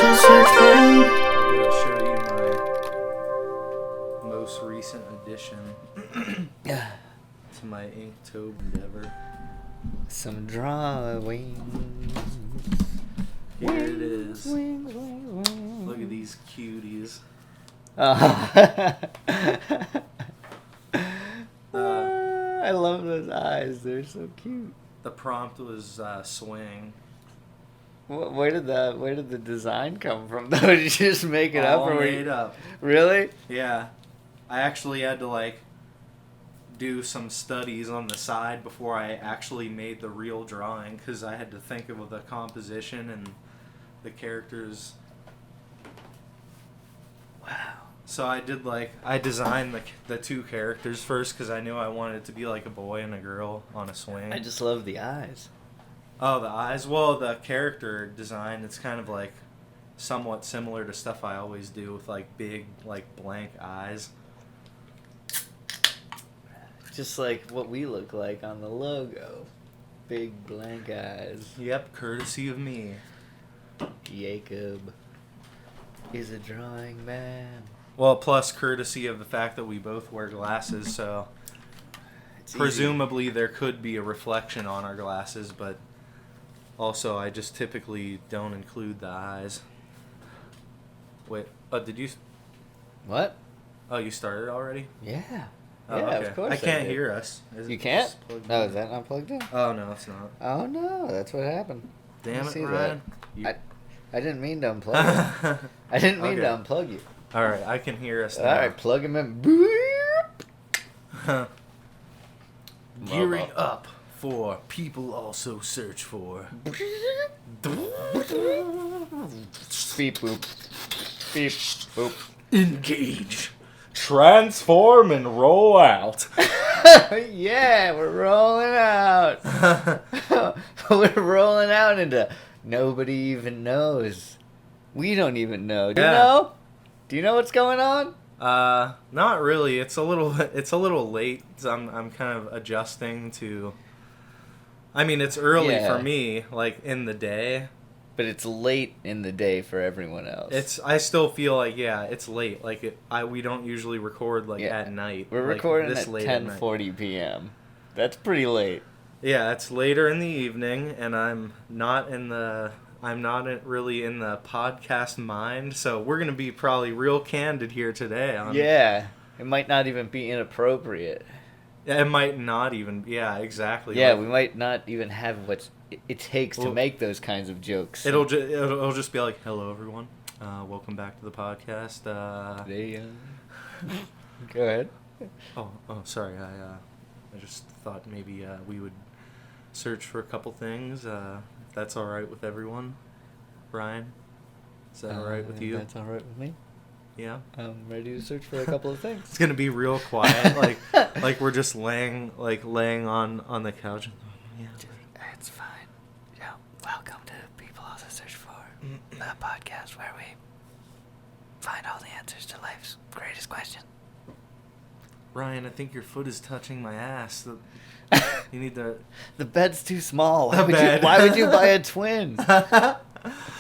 also search for. I'm going to show you my most recent addition to my Inktober endeavor. Some drawings. Here it is. Look at these cuties. I love those eyes. They're so cute. The prompt was swing. Where did the design come from? Though did you just make it All up? made up. Really? Yeah. I actually had to do some studies on the side before I actually made the real drawing, because I had to think of the composition and the characters. Wow. So I designed the two characters first, because I knew I wanted it to be like a boy and a girl on a swing. I just love the eyes. Oh, the eyes? Well, the character design, it's kind of somewhat similar to stuff I always do with big, blank eyes. Just like what we look like on the logo. Big blank eyes. Yep, courtesy of me. Jacob is a drawing man. Well, plus courtesy of the fact that we both wear glasses, so It's presumably there could be a reflection on our glasses, but also I just typically don't include the eyes. Wait, did you... What? Oh, you started already? Yeah. Oh, Yeah, okay. of course I can't did. hear us. Is You it can't? just plugged No, in? is that not plugged in? Oh, no, it's not. Oh no, that's what happened. Damn I it, see Ryan. that. I didn't mean to unplug you. I didn't mean to Okay. unplug you. All right, I can hear us now. Alright, plug him in. Gearing up for People Also Search For. Beep boop. Beep boop. Engage. Transform and roll out. Yeah, we're rolling out. We're rolling out into nobody even knows. We don't even know. Do you Yeah. know? Do you know what's going on? Not really. It's a little late. I'm kind of adjusting to. I mean, it's early Yeah. for me, in the day. But it's late in the day for everyone else. I still feel it's late. We don't usually record Yeah. at night. We're recording this at late at night. 10:40 p.m. That's pretty late. Yeah, it's later in the evening, and I'm not really in the podcast mind, so we're gonna be probably real candid here today. Yeah, it might not even be inappropriate. It might not even. Yeah, exactly. Yeah, we might not even have what it takes to Well, make those kinds of jokes. It'll just be hello everyone, welcome back to the podcast. Go ahead. Oh, sorry. I just thought maybe we would search for a couple things. If that's all right with everyone, Brian. Is that all right with you? That's all right with me. Yeah. I'm ready to search for a couple of things. It's gonna be real quiet, like we're just laying on the couch. Yeah. It's fine. Yeah. Welcome to People Also Search For, the podcast where we find all the answers to life's greatest question. Ryan, I think your foot is touching my ass. You need to. The bed's too small. Bed. Why would you buy a twin?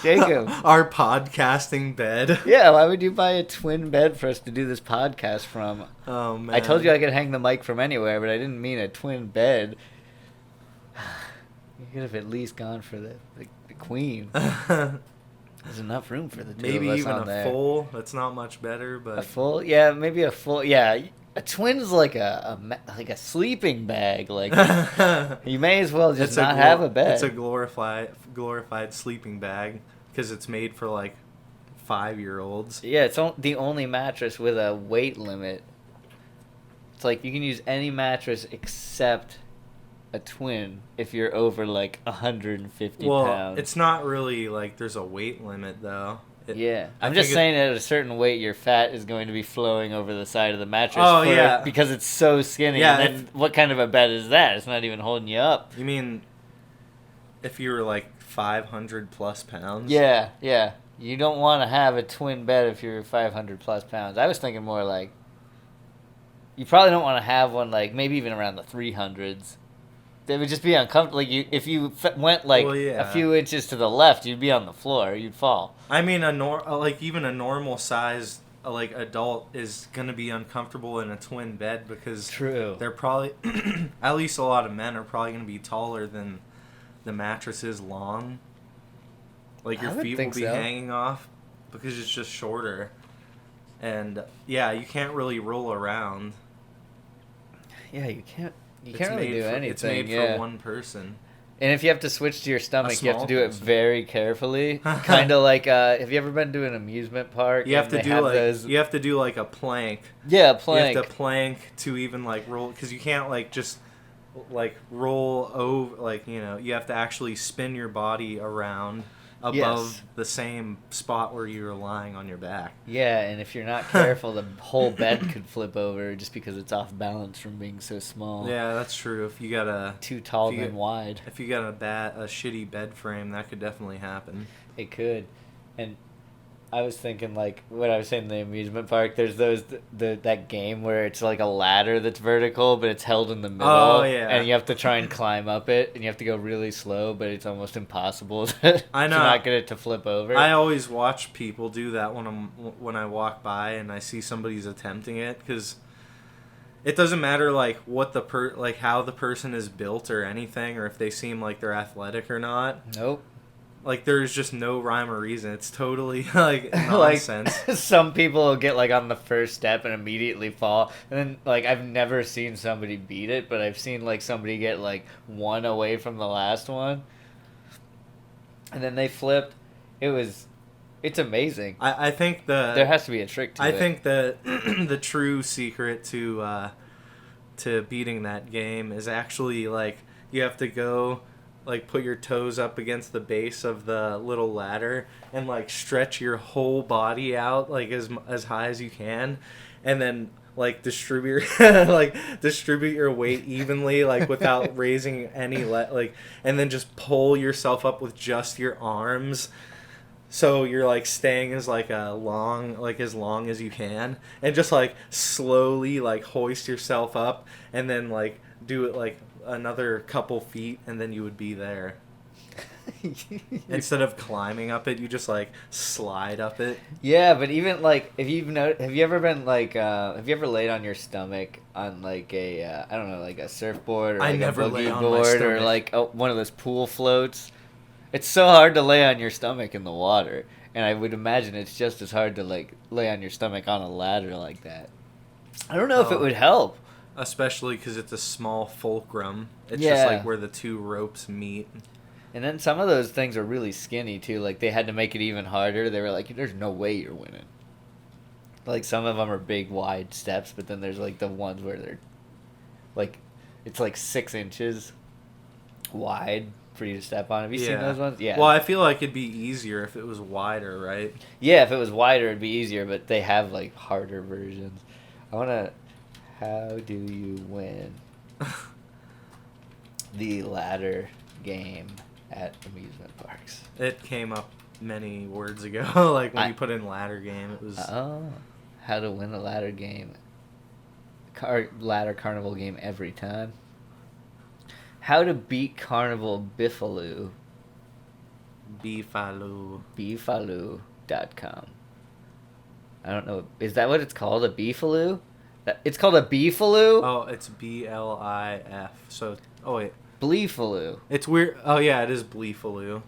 Jacob. Our podcasting bed. Yeah, why would you buy a twin bed for us to do this podcast from? Oh man. I told you I could hang the mic from anywhere, but I didn't mean a twin bed. You could have at least gone for the queen. There's enough room for the two Maybe of us even on a there. full. That's not much better, but A full? Yeah, maybe a full. Yeah, a twin's like a sleeping bag. Like you may as well just not have a bed. It's a glorified sleeping bag because it's made for 5-year-olds. Yeah, it's the only mattress with a weight limit. It's like you can use any mattress except a twin if you're over 150 Well, pounds. it's not really there's a weight limit though. Yeah, I I'm just think saying at a certain weight, your fat is going to be flowing over the side of the mattress. Oh, yeah. Because it's so skinny. Yeah, and then what kind of a bed is that? It's not even holding you up. You mean if you were 500 plus pounds? Yeah, yeah. You don't want to have a twin bed if you're 500 plus pounds. I was thinking more you probably don't want to have one maybe even around the 300s. They would just be uncomfortable. Like if you went like Well, yeah. a few inches to the left, you'd be on the floor. You'd fall. I mean, like even a normal size like adult is gonna be uncomfortable in a twin bed because True. they're probably at least a lot of men are probably gonna be taller than the mattress is long. Like your I would feet will think be so. hanging off because it's just shorter, and yeah, you can't really roll around. Yeah, you can't. You It's can't really made do for, anything. It's made yeah. for one person. And if you have to switch to your stomach, you have to small do it person. very carefully. Kind of like, have you ever been to an amusement park? You have and to they do like those... you have to do like a plank. Yeah, plank. You have to plank to even like roll because you can't like just like roll over like you have to actually spin your body around above Yes. the same spot where you're lying on your back. Yeah, and if you're not careful, the whole bed could flip over just because it's off balance from being so small. Yeah, that's true. If you got a Too tall if you than get- wide. if you got a shitty bed frame, that could definitely happen. It could. And I was thinking, like, what I was saying in the amusement park, there's those, that game where it's like a ladder that's vertical, but it's held in the middle. Oh, yeah. And you have to try and climb up it, and you have to go really slow, but it's almost impossible to, I know. to not get it to flip over. I always watch people do that when I walk by and I see somebody's attempting it because it doesn't matter like what like how the person is built or anything or if they seem like they're athletic or not. Nope. Like there's just no rhyme or reason. It's totally like nonsense. Like, some people will get like on the first step and immediately fall, and then like I've never seen somebody beat it, but I've seen like somebody get like one away from the last one, and then they flipped. It's amazing. I think There has to be a trick to it. I think that the true secret to beating that game is actually like you have to go like put your toes up against the base of the little ladder and like stretch your whole body out like as high as you can, and then like distribute your weight evenly like without raising any like, and then just pull yourself up with just your arms. So you're like staying as long as you can, and just like slowly like hoist yourself up, and then like do it like another couple feet, and then you would be there. Instead of climbing up it, you just like slide up it. Yeah, but even like have you ever been like have you ever laid on your stomach on like a I don't know, like a surfboard or like I never a lay boogie on my board or stomach. like one of those pool floats? It's so hard to lay on your stomach in the water, and I would imagine it's just as hard to like lay on your stomach on a ladder like that. I don't know if it would help. Especially because it's a small fulcrum. It's Yeah. just like where the two ropes meet. And then some of those things are really skinny too. Like they had to make it even harder. They were like, "There's no way you're winning." Like some of them are big, wide steps, but then there's like the ones where they're like it's like 6 inches wide for you to step on. Have you seen those ones? Yeah. Well, I feel like it'd be easier if it was wider, right? Yeah, if it was wider, it'd be easier. But they have like harder versions. I wanna. How do you win the ladder game at amusement parks? It came up many words ago. Like when you put in ladder game, it was. How to win a ladder game. Ladder carnival game every time. How to beat Carnival Biffaloo. Beefaloo. Beefaloo.com. I don't know. Is that what it's called? A beefaloo? It's called a beefaloo? Oh, it's BLIF. So, oh wait, Bleefaloo. it's weird. Oh yeah, it is Bleefaloo.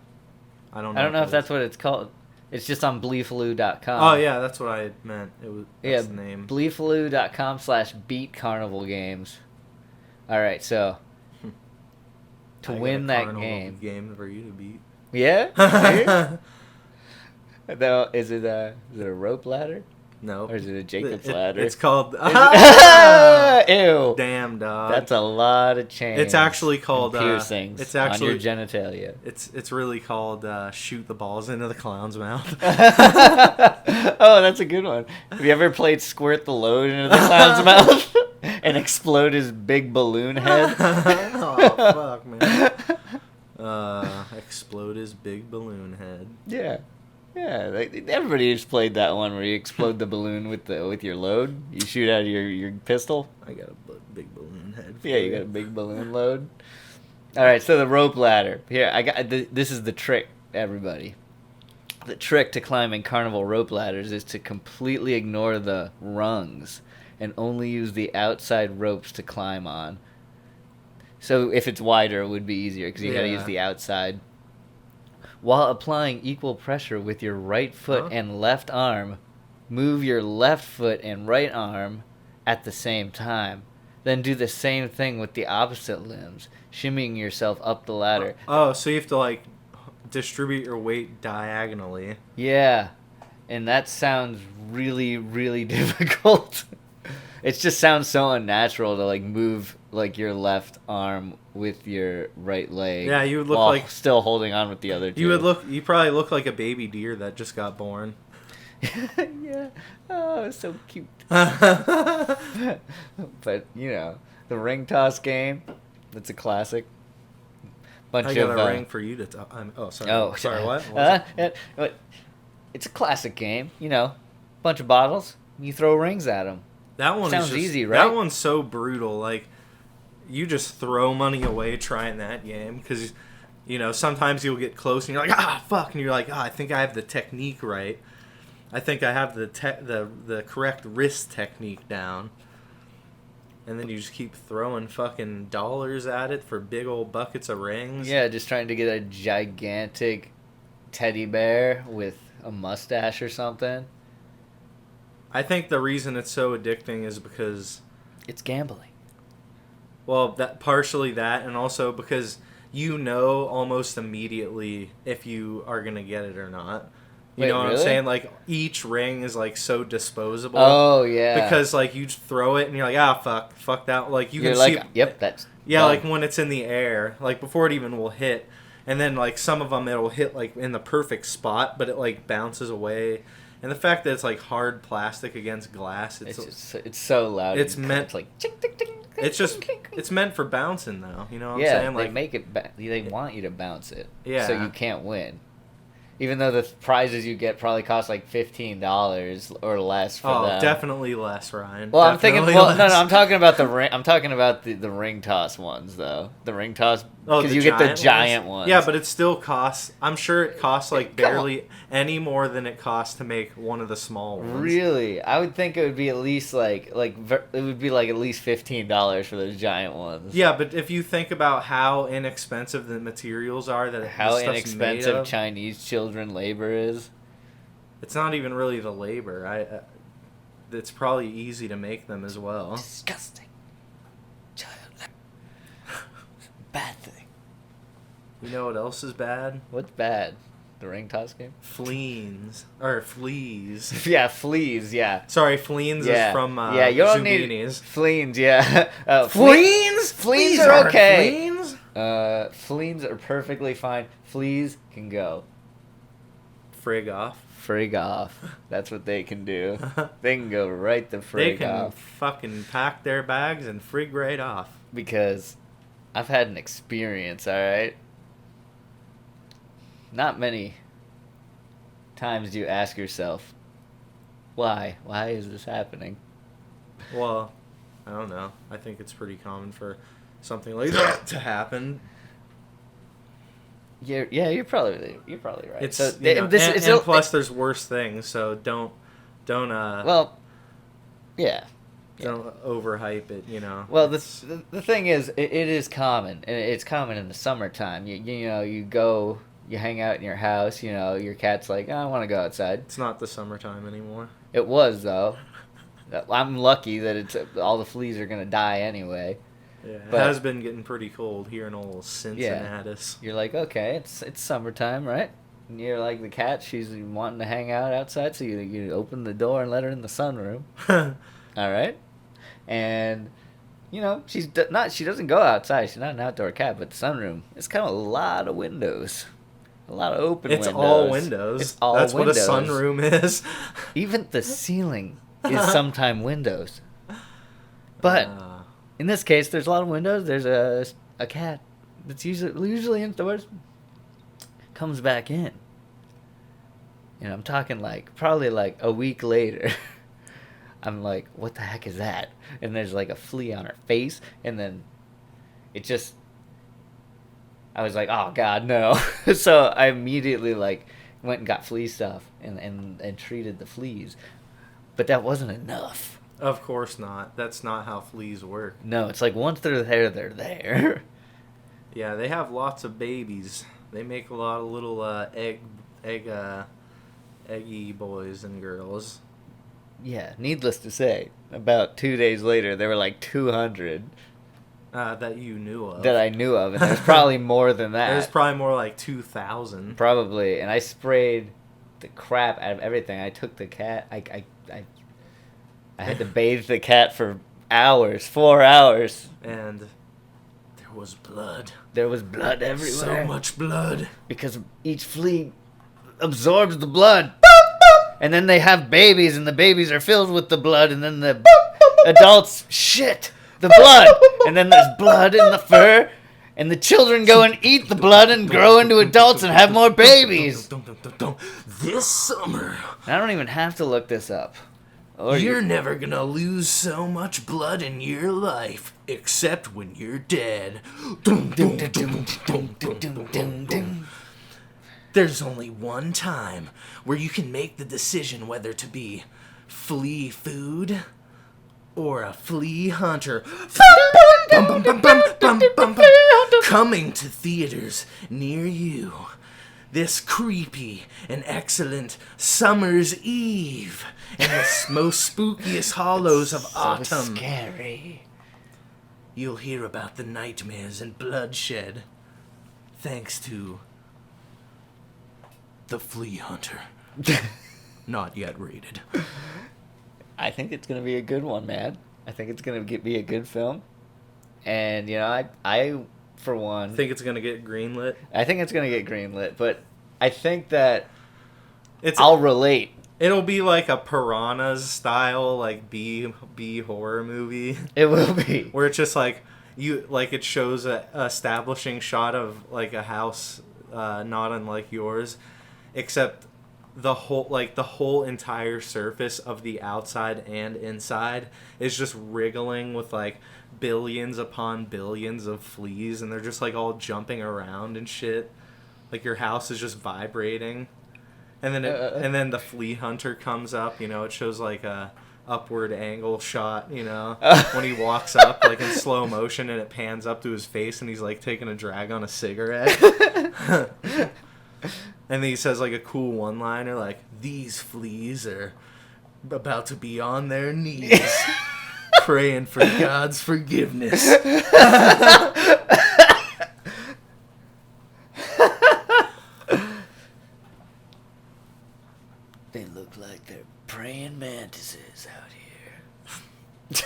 I don't know. I don't know if it that's is. what it's called. It's just on bleefaloo.com. Oh yeah, that's what I meant. That's the name. Bleefaloo.com/beat carnival games. Alright, so to I got win a that carnival game for you to beat. Yeah? Though, is it a rope ladder? No. Or is it a Jacob's ladder? It's called. Ew. Damn, dog. That's a lot of chains. It's actually called. and piercings It's on actually your genitalia. It's really called shoot the balls into the clown's mouth. Oh, that's a good one. Have you ever played squirt the load into the clown's mouth and explode his big balloon head? Oh fuck, man. Explode his big balloon head. Yeah. Yeah, everybody's played that one where you explode the balloon with your load. You shoot out your pistol. I got a big balloon head. Yeah, you got a big balloon load. All right, so the rope ladder. Here, this is the trick, everybody. The trick to climbing carnival rope ladders is to completely ignore the rungs and only use the outside ropes to climb on. So if it's wider, it would be easier because you got to use the outside. While applying equal pressure with your right foot and left arm, move your left foot and right arm at the same time. Then do the same thing with the opposite limbs, shimmying yourself up the ladder. Oh, so you have to, like, distribute your weight diagonally. Yeah, and that sounds really, really difficult. It just sounds so unnatural to, like, move, like, your left arm with your right leg. Yeah, you would look while like still holding on with the other two. You probably look like a baby deer that just got born. Yeah. Oh, so cute. But, you know, the ring toss game, it's a classic. I got a ring for you to oh, sorry. Oh, sorry, what? But it's a classic game, you know. Bunch of bottles, you throw rings at them. That one sounds is just, easy, right? That one's so brutal. Like, you just throw money away trying that game because, you know, sometimes you'll get close and you're like, ah, fuck, and you're like, I think I have the technique right. I think I have the correct wrist technique down. And then you just keep throwing fucking dollars at it for big old buckets of rings. Yeah, just trying to get a gigantic teddy bear with a mustache or something. I think the reason it's so addicting is because it's gambling. Well, that partially that, and also because you know almost immediately if you are gonna get it or not. You know what I'm saying? Like, each ring is, like, so disposable. Oh, yeah. Because, like, you throw it and you're like, fuck that. Like, you're can like, see... Yep, that's... Yeah, done. Like, when it's in the air. Like, before it even will hit. And then, like, some of them it'll hit, like, in the perfect spot, but it, like, bounces away. And the fact that it's, like, hard plastic against glass. It's so loud. It's meant... It's like... Tick, tick, tick, it's just... It's meant for bouncing, though. You know what I'm saying? Yeah, they make it... They want you to bounce it. Yeah. So you can't win. Even though the prizes you get probably cost like $15 or less for them. Oh, definitely less, Ryan. Well, definitely I'm thinking. Well, less. no, I'm talking about the ring. I'm talking about the ring toss ones, though. The ring toss because you get the giant ones. Yeah, but it still costs. I'm sure it costs like barely any more than it costs to make one of the small ones. Really, I would think it would be at least like it would be like at least $15 for those giant ones. Yeah, but if you think about how inexpensive the materials are, how inexpensive Chinese children labor is. It's not even really the labor. It's probably easy to make them as well. Disgusting. Child labor. Bad thing. You know what else is bad? What's bad? The ring toss game? Fleas. Yeah, fleas, yeah. Sorry, fleas is from yeah, you don't need fleas, yeah. Fleas? Fleas are okay. Fleas are perfectly fine. Fleas can go. Frig off. That's what they can do. They can go right the frig off. They can fucking pack their bags and frig right off. Because I've had an experience, alright? Not many times do you ask yourself, why? Why is this happening? Well, I don't know. I think it's pretty common for something like that to happen. You're probably right. It's so, and plus there's worse things, so don't well, yeah. Don't overhype it, you know. Well, the thing is, it is common, and it's common in the summertime. You know, you hang out in your house. You know, your cat's like, I want to go outside. It's not the summertime anymore. It was though. I'm lucky that all the fleas are gonna die anyway. Yeah, it has been getting pretty cold here in old Cincinnati. Yeah. You're like, okay, it's summertime, right? And you're like the cat, she's wanting to hang out outside, so you open the door and let her in the sunroom. All right? And, you know, she doesn't go outside. She's not an outdoor cat, but the sunroom, it's kind of a lot of windows. A lot of open windows. It's all windows. It's all That's windows. What a sunroom is. Even the ceiling is sometimes windows. But... in this case, there's a lot of windows. There's a cat that's usually indoors. Comes back in. You know, I'm talking like probably like a week later. I'm like, what the heck is that? And there's like a flea on her face, and then it just I was like, oh god, no. So I immediately like went and got flea stuff and treated the fleas, but that wasn't enough. Of course not. That's not how fleas work. No, it's like once they're there, they're there. Yeah, they have lots of babies. They make a lot of little eggy boys and girls. Yeah, needless to say, about 2 days later, there were like 200 That you knew of. that I knew of, and there's probably more than that. There's probably more like 2,000. Probably, and I sprayed the crap out of everything. I took the cat. I had to bathe the cat for hours, 4 hours. And there was blood. There was blood everywhere. So much blood. Because each flea absorbs the blood. And then they have babies, and the babies are filled with the blood, and then the adults shit the blood. And then there's blood in the fur, and the children go and eat the blood and grow into adults and have more babies. This summer, I don't even have to look this up. you're never gonna lose so much blood in your life, except when you're dead. There's only one time where you can make the decision whether to be flea food or a flea hunter. Coming to theaters near you this creepy and excellent summer's eve in the most spookiest hollows of autumn. So scary. You'll hear about the nightmares and bloodshed thanks to The Flea Hunter. Not yet rated. I think it's gonna be a good one, man. I think it's gonna be a good film, and you know, I for one Think it's gonna get greenlit? I think it's gonna get greenlit, but I think that It's I'll relate. It'll be like a Piranhas style, like B horror movie, It will be. where it's just like it shows a establishing shot of like a house, not unlike yours, except the whole entire surface of the outside and inside is just wriggling with like billions upon billions of fleas, and they're just like all jumping around and shit. Like your house is just vibrating, and then and then the flea hunter comes up. You know, it shows like a upward angle shot. You know, when he walks up like in slow motion, and it pans up to his face, and he's like taking a drag on a cigarette. And then he says like a cool one-liner like, "These fleas are about to be on their knees praying for God's forgiveness." They look like they're praying mantises out here.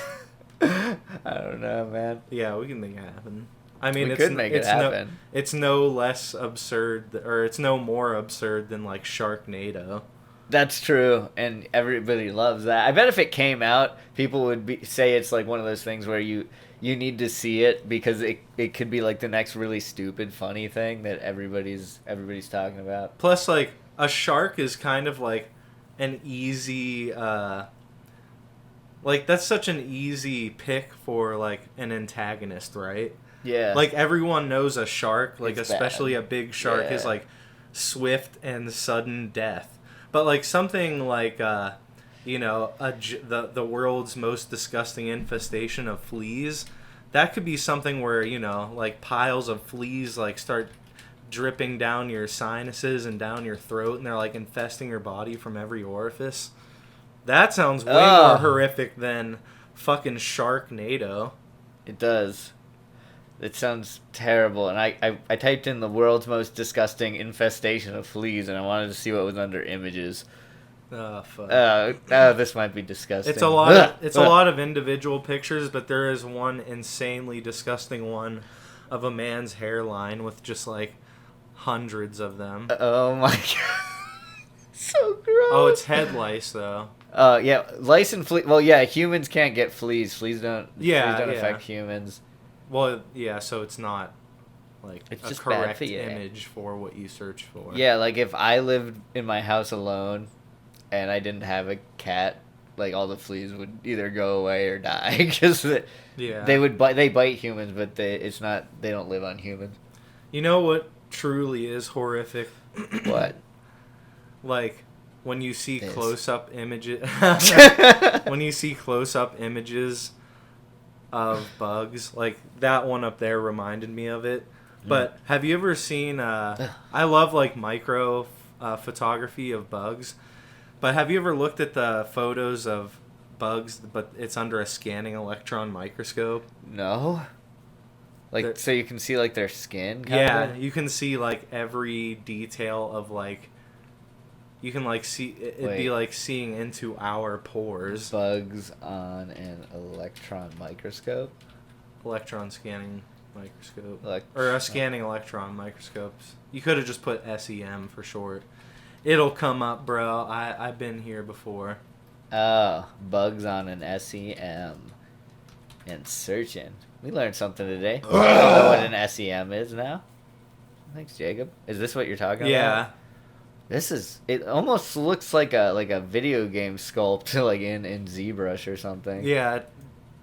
I don't know, man. Yeah, we can make it happen. I mean, We could make it happen. It's no less absurd, or it's no more absurd than like Sharknado. That's true, and everybody loves that. I bet if it came out, people would say it's like one of those things where you need to see it because it could be like the next really stupid, funny thing that everybody's talking about. Plus, like a shark is kind of like an easy, like that's such an easy pick for like an antagonist, right? Yeah. Like everyone knows a shark, like It's especially bad. a big shark is Yeah. like swift and sudden death. But like something like you know, the world's most disgusting infestation of fleas, that could be something where, you know, like piles of fleas like start dripping down your sinuses and down your throat, and they're like infesting your body from every orifice. That sounds way more horrific than fucking Sharknado. It does. It sounds terrible, and I typed in the world's most disgusting infestation of fleas, and I wanted to see what was under images. Oh fuck. This might be disgusting. It's a lot of individual pictures, but there is one insanely disgusting one of a man's hairline with just like hundreds of them. Oh my god. So gross. Oh, it's head lice though. Yeah, lice and fleas. Well, yeah, humans can't get fleas. Fleas don't Yeah. affect humans. Well, yeah, so it's not like It's a just bad correct for you. image for what you search for. Yeah, like if I lived in my house alone and I didn't have a cat, like all the fleas would either go away or die because Yeah. they bite humans, but they don't live on humans. You know what truly is horrific? What? Like when you see This. close-up images. When you see close-up images of bugs, like that one up there reminded me of it. But have you ever seen? I love like micro photography of bugs. But have you ever looked at the photos of bugs, but it's under a scanning electron microscope? No. Like, They're- so you can see like their skin. Yeah, you can see like every detail of like. You can like see it'd be Wait. like seeing into our pores. Bugs on an electron microscope. Electron scanning microscope. Elect- Or a scanning electron microscopes. You could have just put SEM for short. It'll come up, bro. I've been here before. Oh, bugs on an SEM. And searching. We learned something today. I know what an SEM is now. Thanks, Jacob. Is this what you're talking about? Yeah. This is. It almost looks like a video game sculpt, like in ZBrush or something. Yeah,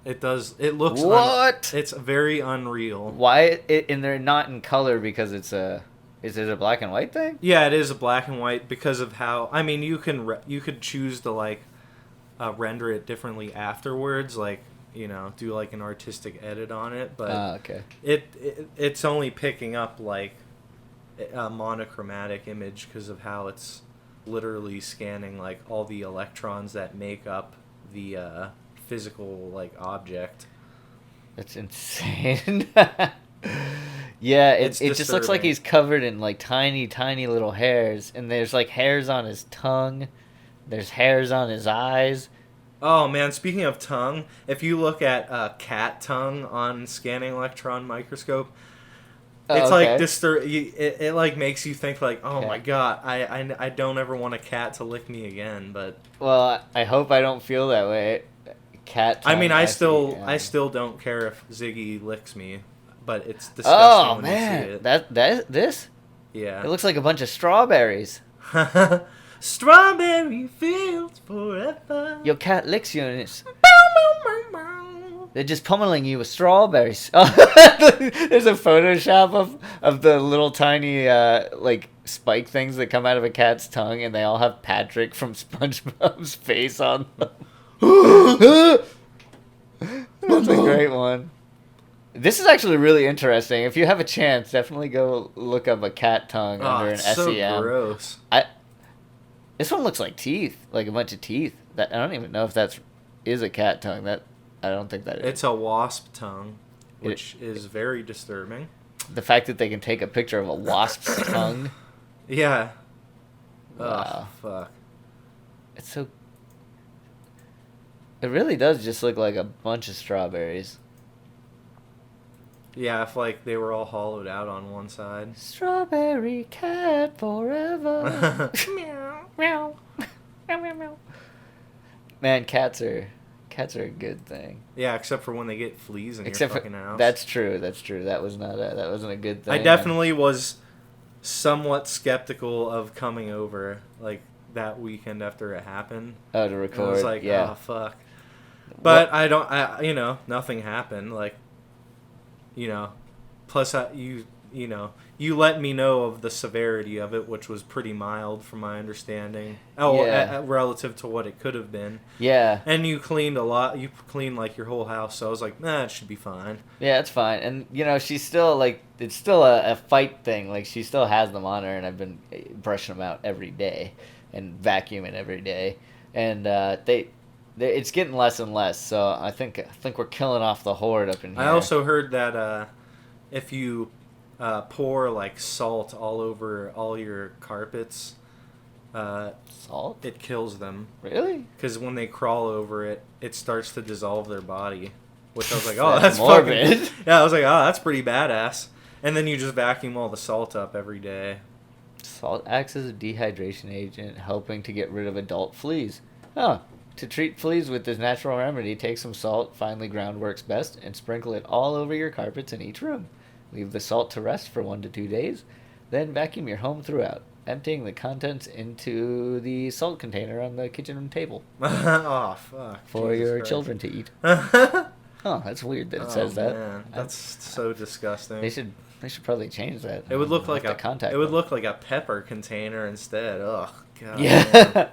it does. It looks What? it's very unreal. Why? And they're not in color because it's a. Is it a black and white thing? Yeah, it is a black and white because of how. I mean, you could choose to like render it differently afterwards, like do like an artistic edit on it, but Okay. it's only picking up like a monochromatic image because of how it's literally scanning like all the electrons that make up the physical like object. That's insane. Yeah, It's it just looks like disturbing. he's covered in like tiny little hairs, and there's like hairs on his tongue. There's hairs on his eyes. Oh man, speaking of tongue, if you look at cat tongue on scanning electron microscope, it's like it like makes you think like, oh Okay. my god, I don't ever want a cat to lick me again. But Well, I hope I don't feel that way. Cat. I mean, tongue, I see, still don't care if Ziggy licks me, but it's disgusting Oh when you see man, it. that this. Yeah. It looks like a bunch of strawberries. Strawberry fields forever. Your cat licks you, and it's. They're just pummeling you with strawberries. Oh, there's a Photoshop of the little tiny like spike things that come out of a cat's tongue, and they all have Patrick from SpongeBob's face on them. That's a great one. This is actually really interesting. If you have a chance, definitely go look up a cat tongue Oh, under an it's so SEM. gross. This one looks like teeth, like a bunch of teeth. That I don't even know if that's is a cat tongue. That I don't think that is. It's a wasp tongue, which is very disturbing. The fact that they can take a picture of a wasp's tongue. Yeah. Wow. Ugh, fuck. It's so. It really does just look like a bunch of strawberries. Yeah, if like they were all hollowed out on one side. Strawberry cat forever. Meow. Meow. Meow meow meow. Man, cats are a good thing. Yeah, except for when they get fleas in Except your for fucking house. that's true. That wasn't a good thing. I definitely was somewhat skeptical of coming over like that weekend after it happened. Oh, to And record. I was like, yeah. oh fuck. But I nothing happened. Like, plus you let me know of the severity of it, which was pretty mild from my understanding. Oh, Yeah. relative to what it could have been. Yeah. And you cleaned a lot. You cleaned like your whole house, so I was like, nah, it should be fine. Yeah, it's fine. And, she's still, like, it's still a fight thing. Like, she still has them on her, and I've been brushing them out every day and vacuuming every day. And it's getting less and less, so I think we're killing off the horde up in here. I also heard that if you pour, like, salt all over all your carpets, Salt? it kills them. Really? Because when they crawl over it, it starts to dissolve their body. Which I was like, oh, That's that's morbid. fucking... Yeah, I was like, oh, that's pretty badass. And then you just vacuum all the salt up every day. Salt acts as a dehydration agent, helping to get rid of adult fleas. Oh, to treat fleas with this natural remedy, take some salt, finely ground works best, and sprinkle it all over your carpets in each room. Leave the salt to rest for 1 to 2 days, then vacuum your home throughout, emptying the contents into the salt container on the kitchen table Oh, fuck. for Jesus your Christ. children to eat. Oh, that's weird that it says that. Man. That's so disgusting. They should. They should probably change that. It would look I'll like have to contact it would them. look like a pepper container instead. Ugh, god. Man. Yeah.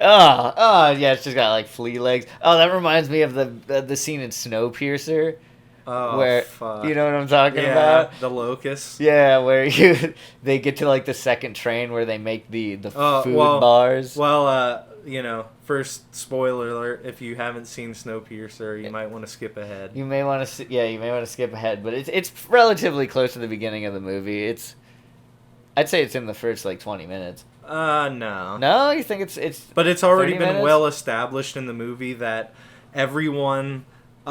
Oh, yeah, it's just got like flea legs. Oh, that reminds me of the scene in Snowpiercer Oh where fuck. you know what I'm talking Yeah, about? the locusts. Yeah, where they get to like the second train where they make the food bars. Well, you know, first spoiler alert: if you haven't seen Snowpiercer, you might want to skip ahead. You may want to you may want to skip ahead, but it's relatively close to the beginning of the movie. I'd say it's in the first like 20 minutes. No. No, you think it's But it's already 30 been minutes? well established in the movie that everyone,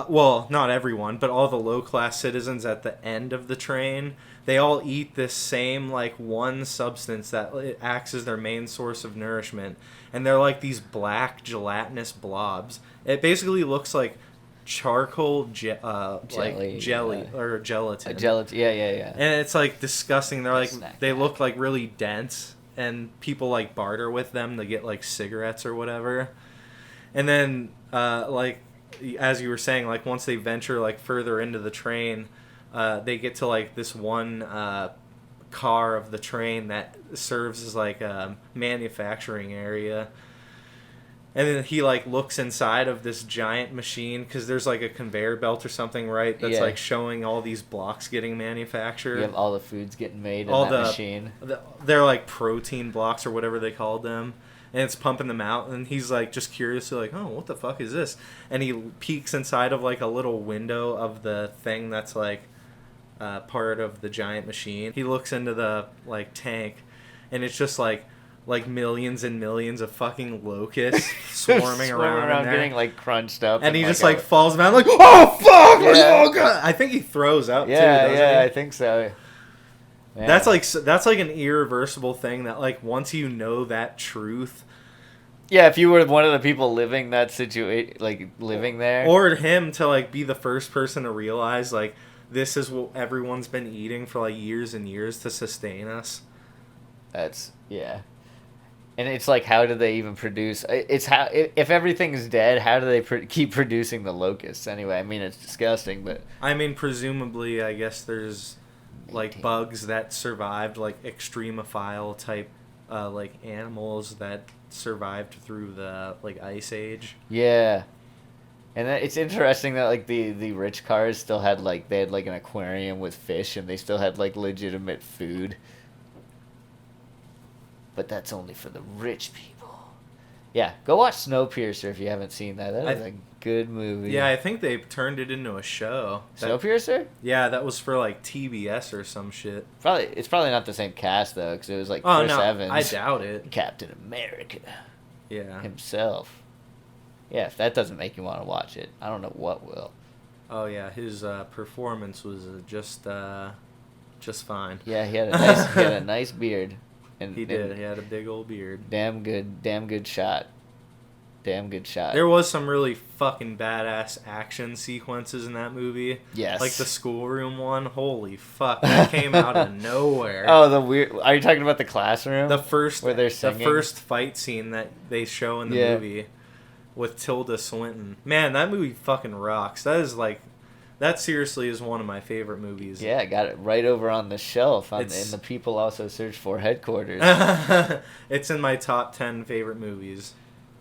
well, not everyone, but all the low-class citizens at the end of the train, they all eat this same, like, one substance that it acts as their main source of nourishment. And they're like these black gelatinous blobs. It basically looks like charcoal like jelly or gelatin. Gelatin, yeah. And it's like disgusting. They're like Snack they back. look like really dense, and people like barter with them to get like cigarettes or whatever. And then like as you were saying, like once they venture like further into the train, they get to like this one car of the train that serves as like a manufacturing area. And then he like looks inside of this giant machine because there's like a conveyor belt or something, right? That's like showing all these blocks getting manufactured. You have all the foods getting made in all that machine. They're like protein blocks or whatever they called them, and it's pumping them out. And he's like just curiously like, oh, what the fuck is this? And he peeks inside of like a little window of the thing that's like part of the giant machine. He looks into the like tank, and it's just like millions and millions of fucking locusts swarming around in there. Getting like crunched up, and he just like falls down like, oh fuck! Oh god! I think he throws up too. Doesn't he? I think so. Yeah. That's like an irreversible thing that like once you know that truth. Yeah, if you were one of the people living that situation, like living there, or him to like be the first person to realize like this is what everyone's been eating for like years and years to sustain us. That's And it's like, how do they even produce? It's how if everything's dead, how do they keep producing the locusts anyway? I mean, it's disgusting, but I mean, presumably, I guess there's like bugs that survived, like extremophile type, like animals that survived through the like ice age. Yeah, and it's interesting that like the rich cars still had like they had like an aquarium with fish, and they still had like legitimate food. But that's only for the rich people. Yeah, go watch Snowpiercer if you haven't seen that. That is a good movie. Yeah, I think they turned it into a show. Snowpiercer? Yeah, that was for like TBS or some shit. It's probably not the same cast though, because it was like Oh Chris no, Evans. I doubt it. Captain America. Yeah. Himself. Yeah, if that doesn't make you want to watch it, I don't know what will. Oh yeah, his performance was just fine. Yeah, he had a nice beard. And he did. He had a big old beard. Damn good shot. There was some really fucking badass action sequences in that movie. Yes. Like the schoolroom one. Holy fuck, that came out of nowhere. Oh, the weird. Are you talking about the classroom? The first where they're singing? The first fight scene that they show in the movie with Tilda Swinton. Man, that movie fucking rocks. That seriously is one of my favorite movies. Yeah, I got it right over on the shelf. In the People Also Search For headquarters. It's in my top 10 favorite movies.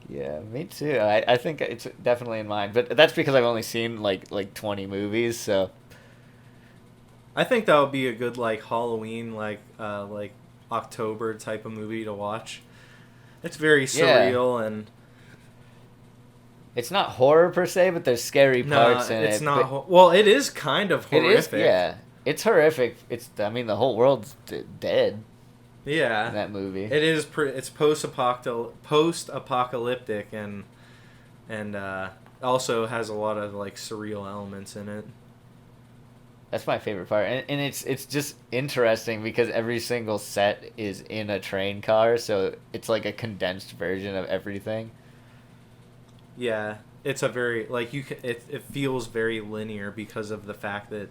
Yeah, me too. I think it's definitely in mine, but that's because I've only seen like 20 movies, so. I think that would be a good like Halloween like October type of movie to watch. It's very surreal and. It's not horror per se, but there's scary parts in it. It's not. Well, it is kind of horrific. It is, yeah. It's horrific. I mean, the whole world's dead. Yeah. In that movie. It is. It's post-apocalyptic and also has a lot of like surreal elements in it. That's my favorite part, and it's just interesting because every single set is in a train car, so it's like a condensed version of everything. Yeah, it's a very like it feels very linear because of the fact that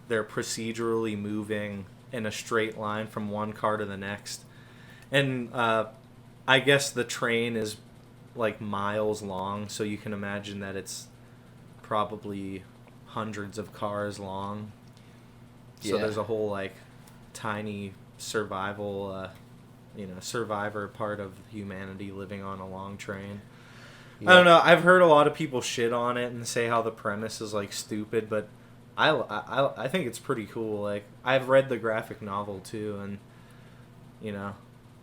they're procedurally moving in a straight line from one car to the next. And I guess the train is like miles long, so you can imagine that it's probably hundreds of cars long. So Yeah. there's a whole like tiny survival, survivor part of humanity living on a long train. I don't know. I've heard a lot of people shit on it and say how the premise is like stupid, but I think it's pretty cool. Like I've read the graphic novel too, and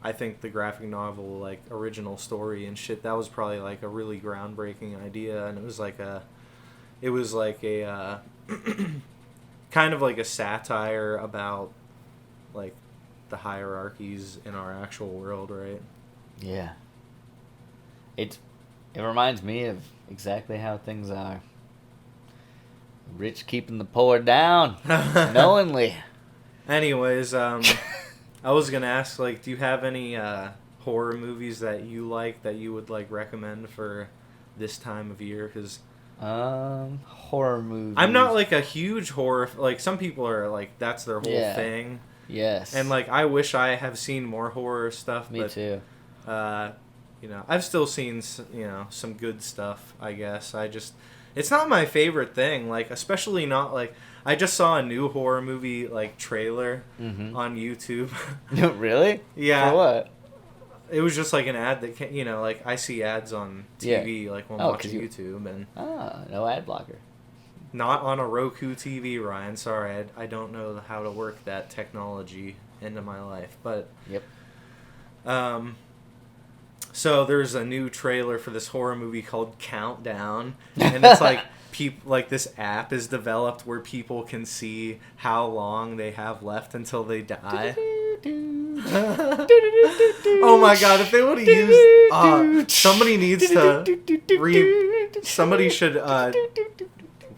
I think the graphic novel like original story and shit, that was probably like a really groundbreaking idea, and it was like a kind of like a satire about like the hierarchies in our actual world, right? Yeah. It reminds me of exactly how things are. Rich keeping the poor down, knowingly. Anyways, I was gonna ask, like, do you have any horror movies that you like that you would like recommend for this time of year? Because horror movies. I'm not like a huge horror. Like some people are like that's their whole Yeah. thing. Yes. And like I wish I have seen more horror stuff. Me too. I've still seen some good stuff. I guess it's not my favorite thing. Like especially not like I just saw a new horror movie like trailer on YouTube. Really? Yeah. For what? It was just like an ad that like I see ads on TV like when watching YouTube and no ad blocker. not on a Roku TV, Ryan. Sorry, I don't know how to work that technology into my life, but Yep. So there's a new trailer for this horror movie called Countdown, and it's like like this app is developed where people can see how long they have left until they die. Oh my god, if they would have used somebody needs to somebody should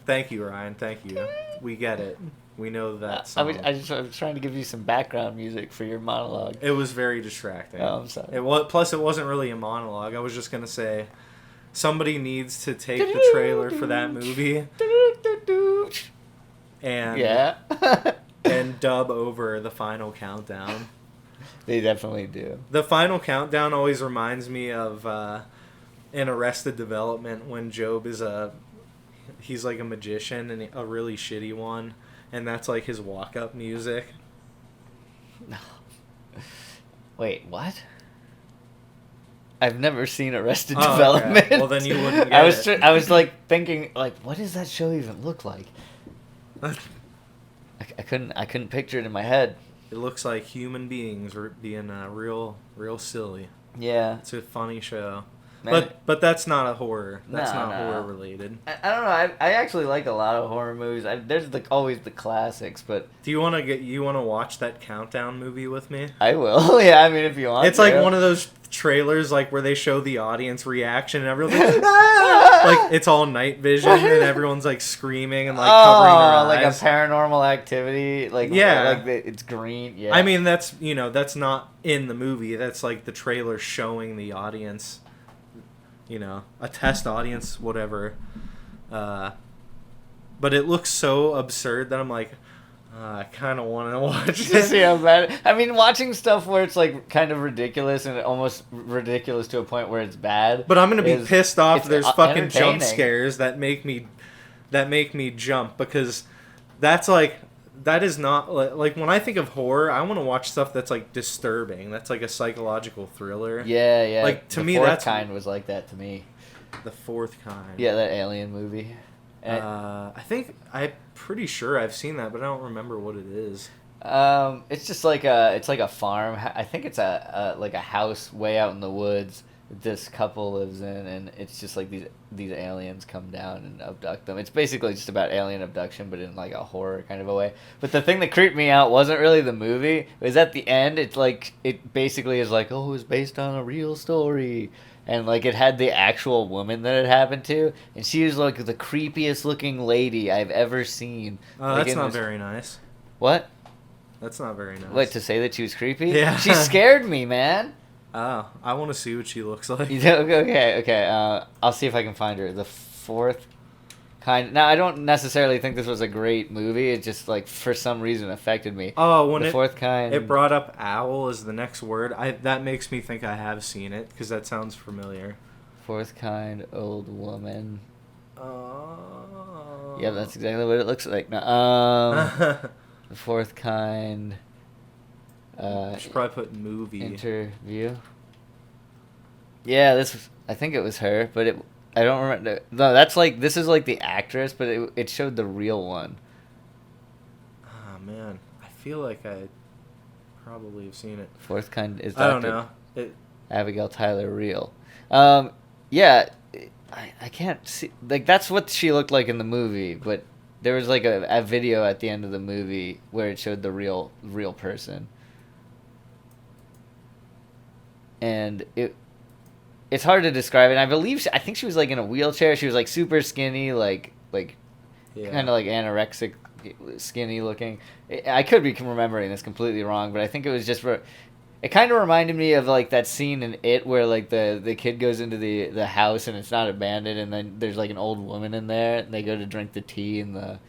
thank you, Ryan, thank you. We get it. We know that song. I was trying to give you some background music for your monologue. It was very distracting. Oh, I'm sorry. Plus it wasn't really a monologue. I was just going to say somebody needs to take the trailer for that movie and and dub over the final countdown. They definitely do. The final countdown always reminds me of in Arrested Development when Job is he's like a magician and a really shitty one, and that's like his walk-up music. Wait, what? I've never seen Arrested Oh, Development. okay. Well, then you wouldn't get it. I was like thinking, like, what does that show even look like? I couldn't picture it in my head. It looks like human beings are being real silly. Yeah. It's a funny show. Man, But that's not a horror. That's No, not no. horror related. I don't know. I actually like a lot of horror movies. There's always the classics, but Do you want to watch that Countdown movie with me? I will. Yeah, I mean, if you want. It's like one of those trailers like where they show the audience reaction and everyone's like, like it's all night vision and everyone's like screaming and like covering their eyes. Like a Paranormal Activity. Like it's green. Yeah. I mean that's that's not in the movie. That's like the trailer showing the audience. A test audience, whatever. But it looks so absurd that I'm like, I kind of want to watch it. See how bad. I mean, watching stuff where it's like kind of ridiculous and almost ridiculous to a point where it's bad. But I'm gonna be pissed off. There's fucking jump entertaining. scares that make me jump because that is not like when I think of horror, I want to watch stuff that's like disturbing. That's like a psychological thriller. Yeah. Like to me, Fourth that's Kind was like that to me. The Fourth Kind. Yeah, that alien movie. I'm pretty sure I've seen that, but I don't remember what it is. It's just like a farm. I think it's like a house way out in the woods. This couple lives in, and it's just like these aliens come down and abduct them. It's basically just about alien abduction, but in like a horror kind of a way. But the thing that creeped me out wasn't really the movie. It was at the end. It's like it basically is like, oh, it was based on a real story, and like it had the actual woman that it happened to, and she was like the creepiest looking lady I've ever seen. Oh, like, that's not very nice. What? That's not very nice. What, to say that she was creepy? Yeah. She scared me, man. Oh, I want to see what she looks like. Okay. I'll see if I can find her. The Fourth Kind. Now, I don't necessarily think this was a great movie. It just, like, for some reason affected me. Oh, when The Fourth Kind. It brought up owl as the next word. That makes me think I have seen it, because that sounds familiar. Fourth Kind, old woman. Oh. Yeah, that's exactly what it looks like. No, The Fourth Kind. Should probably put movie. Interview. Yeah, I think it was her, but I don't remember. No, this is like the actress, but it showed the real one. Ah, man. I feel like I probably have seen it. Fourth Kind is I don't know. Abigail Tyler real. Yeah, I can't see, like, that's what she looked like in the movie, but there was like a video at the end of the movie where it showed the real person. And it's hard to describe it. And I think she was like in a wheelchair. She was like super skinny, like kind of like anorexic, skinny looking. I could be remembering this completely wrong, but I think it was just it kind of reminded me of like that scene in It where like the kid goes into the house and it's not abandoned, and then there's like an old woman in there and they go to drink the tea in the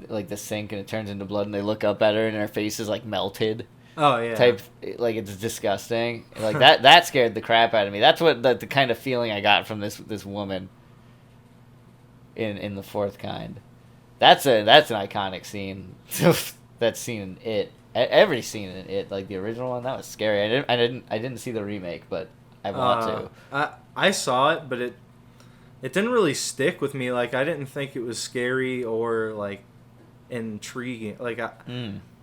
like the sink and it turns into blood and they look up at her and her face is like melted. Oh yeah. Type, like, it's disgusting. Like that scared the crap out of me. That's what the kind of feeling I got from this woman in The Fourth Kind. That's an iconic scene. That scene in It. Every scene in It, like the original one, that was scary. I didn't see the remake, but I want to. I saw it, but it didn't really stick with me. Like, I didn't think it was scary or like intriguing. Like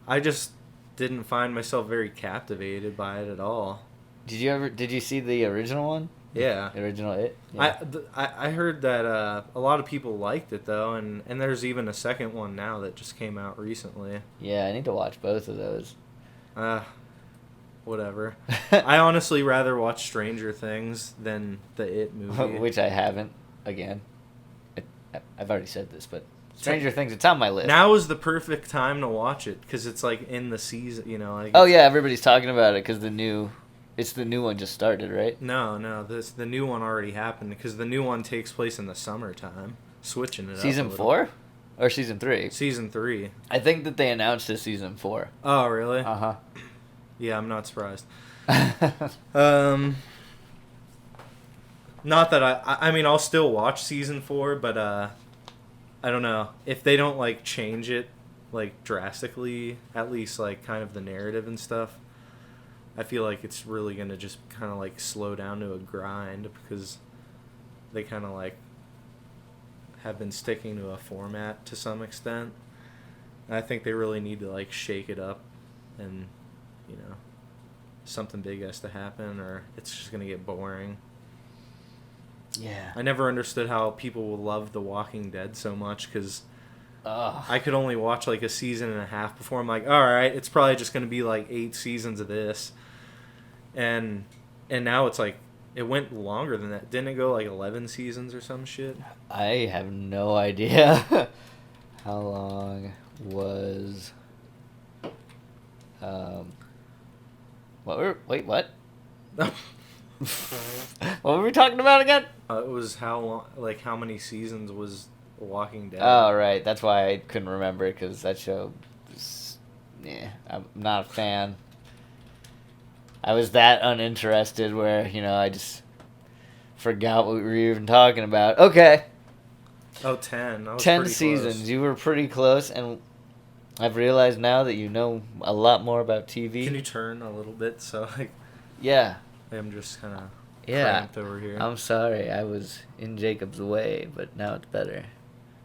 I just didn't find myself very captivated by it at all. Did you see the original one? Yeah. The original It? Yeah. I heard that a lot of people liked it though, and there's even a second one now that just came out recently. Yeah, I need to watch both of those. Whatever. I honestly rather watch Stranger Things than the It movie. Which I haven't, again. I've already said this, but Stranger Things, it's on my list. Now is the perfect time to watch it because it's like in the season, you know. Like, oh yeah, everybody's talking about it because the new one just started, right? No, the new one already happened because the new one takes place in the summertime, switching it up. Season 4 or season 3? Season 3. I think that they announced a season 4. Oh really? Uh-huh. Yeah, I'm not surprised. Not that I mean I'll still watch season 4, but I don't know if they don't like change it like drastically, at least like kind of the narrative and stuff. I feel like it's really gonna just kind of like slow down to a grind because they kind of like have been sticking to a format to some extent. And I think they really need to like shake it up, and you know, something big has to happen or it's just gonna get boring. Yeah. I never understood how people will love The Walking Dead so much because I could only watch like a season and a half before I'm like, all right, it's probably just going to be like 8 seasons of this. And now it's like, it went longer than that. Didn't it go like 11 seasons or some shit? I have no idea. How long was... Wait, what? What were we talking about again? It was how long, like how many seasons was Walking Dead? Oh, right. That's why I couldn't remember, because that show was, I'm not a fan. I was that uninterested where, I just forgot what we were even talking about. Okay. Oh, 10. 10 seasons. Close. You were pretty close, and I've realized now that you know a lot more about TV. Can you turn a little bit so like... Yeah. I'm just kind of cramped over here. I'm sorry. I was in Jacob's way, but now it's better.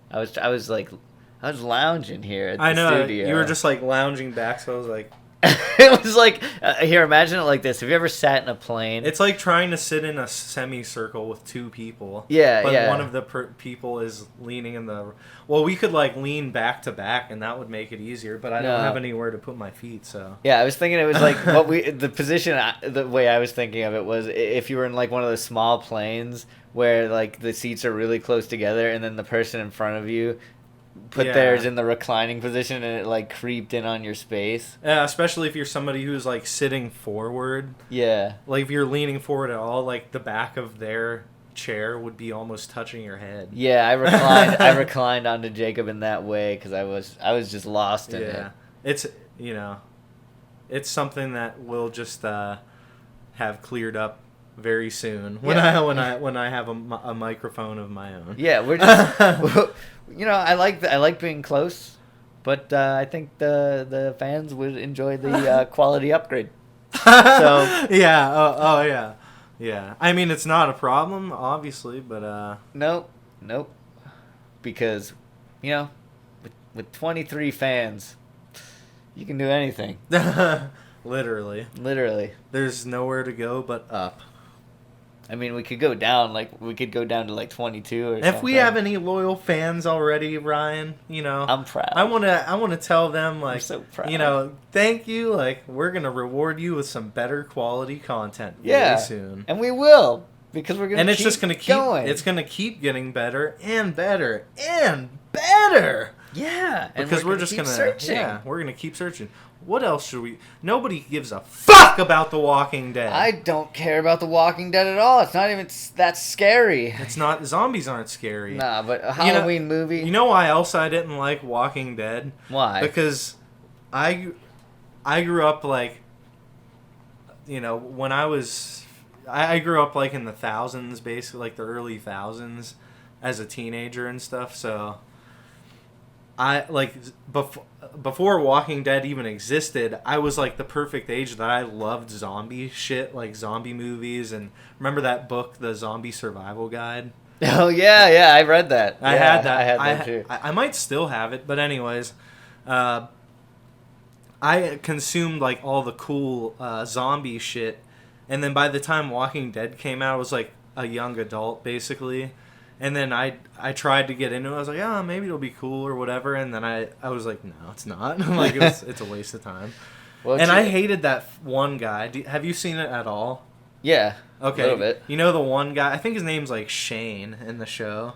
I was lounging here at the studio. You were just like lounging back, so I was like... It was like, here, imagine it like this. Have you ever sat in a plane? It's like trying to sit in a semicircle with 2 people. Yeah, but one of the people is leaning in the... Well, we could like lean back to back, and that would make it easier, but I don't have anywhere to put my feet, so... Yeah, I was thinking it was like, the position, the way I was thinking of it was if you were in like one of those small planes where like the seats are really close together, and then the person in front of you put theirs in the reclining position and it like creeped in on your space. Yeah, especially if you're somebody who's like sitting forward. Yeah. Like if you're leaning forward at all, like the back of their chair would be almost touching your head. Yeah, I reclined onto Jacob in that way because I was just lost in it. Yeah. It's it's something that we'll just have cleared up very soon when I have a microphone of my own. Yeah, we're just I like being close But I think the fans would enjoy the quality upgrade. So yeah. Oh yeah. Yeah. I mean, it's not a problem, obviously, but nope. Because, with 23 fans, you can do anything. Literally. There's nowhere to go but up. I mean, we could go down to like 22 or something. If we have any loyal fans already, Ryan, I'm proud. I wanna tell them, like, I'm so proud. thank you. Like, we're gonna reward you with some better quality content very soon. And we will, because we're gonna. And it's keep just gonna keep going. It's gonna keep getting better and better and better. Yeah, Because we're just keep gonna searching. Yeah, we're gonna keep searching. What else should we? Nobody gives a fuck about The Walking Dead. I don't care about The Walking Dead at all. It's not even that scary. It's not. Zombies aren't scary. Nah, but a Halloween movie. You know why else I didn't like Walking Dead? Why? Because I grew up like, when I grew up like in the thousands, basically like the early thousands, as a teenager and stuff. So I like before Walking Dead even existed, I was like the perfect age that I loved zombie shit, like zombie movies. And remember that book, The Zombie Survival Guide? Oh yeah, I read that. I had that. I had that too. I might still have it, but anyways, I consumed like all the cool zombie shit, and then by the time Walking Dead came out, I was like a young adult basically. And then I tried to get into it. I was like, oh, maybe it'll be cool or whatever. And then I was like, no, it's not. Like, it's a waste of time. Well, and I hated that one guy. Have you seen it at all? Yeah. Okay. A little bit. You know the one guy? I think his name's like Shane in the show.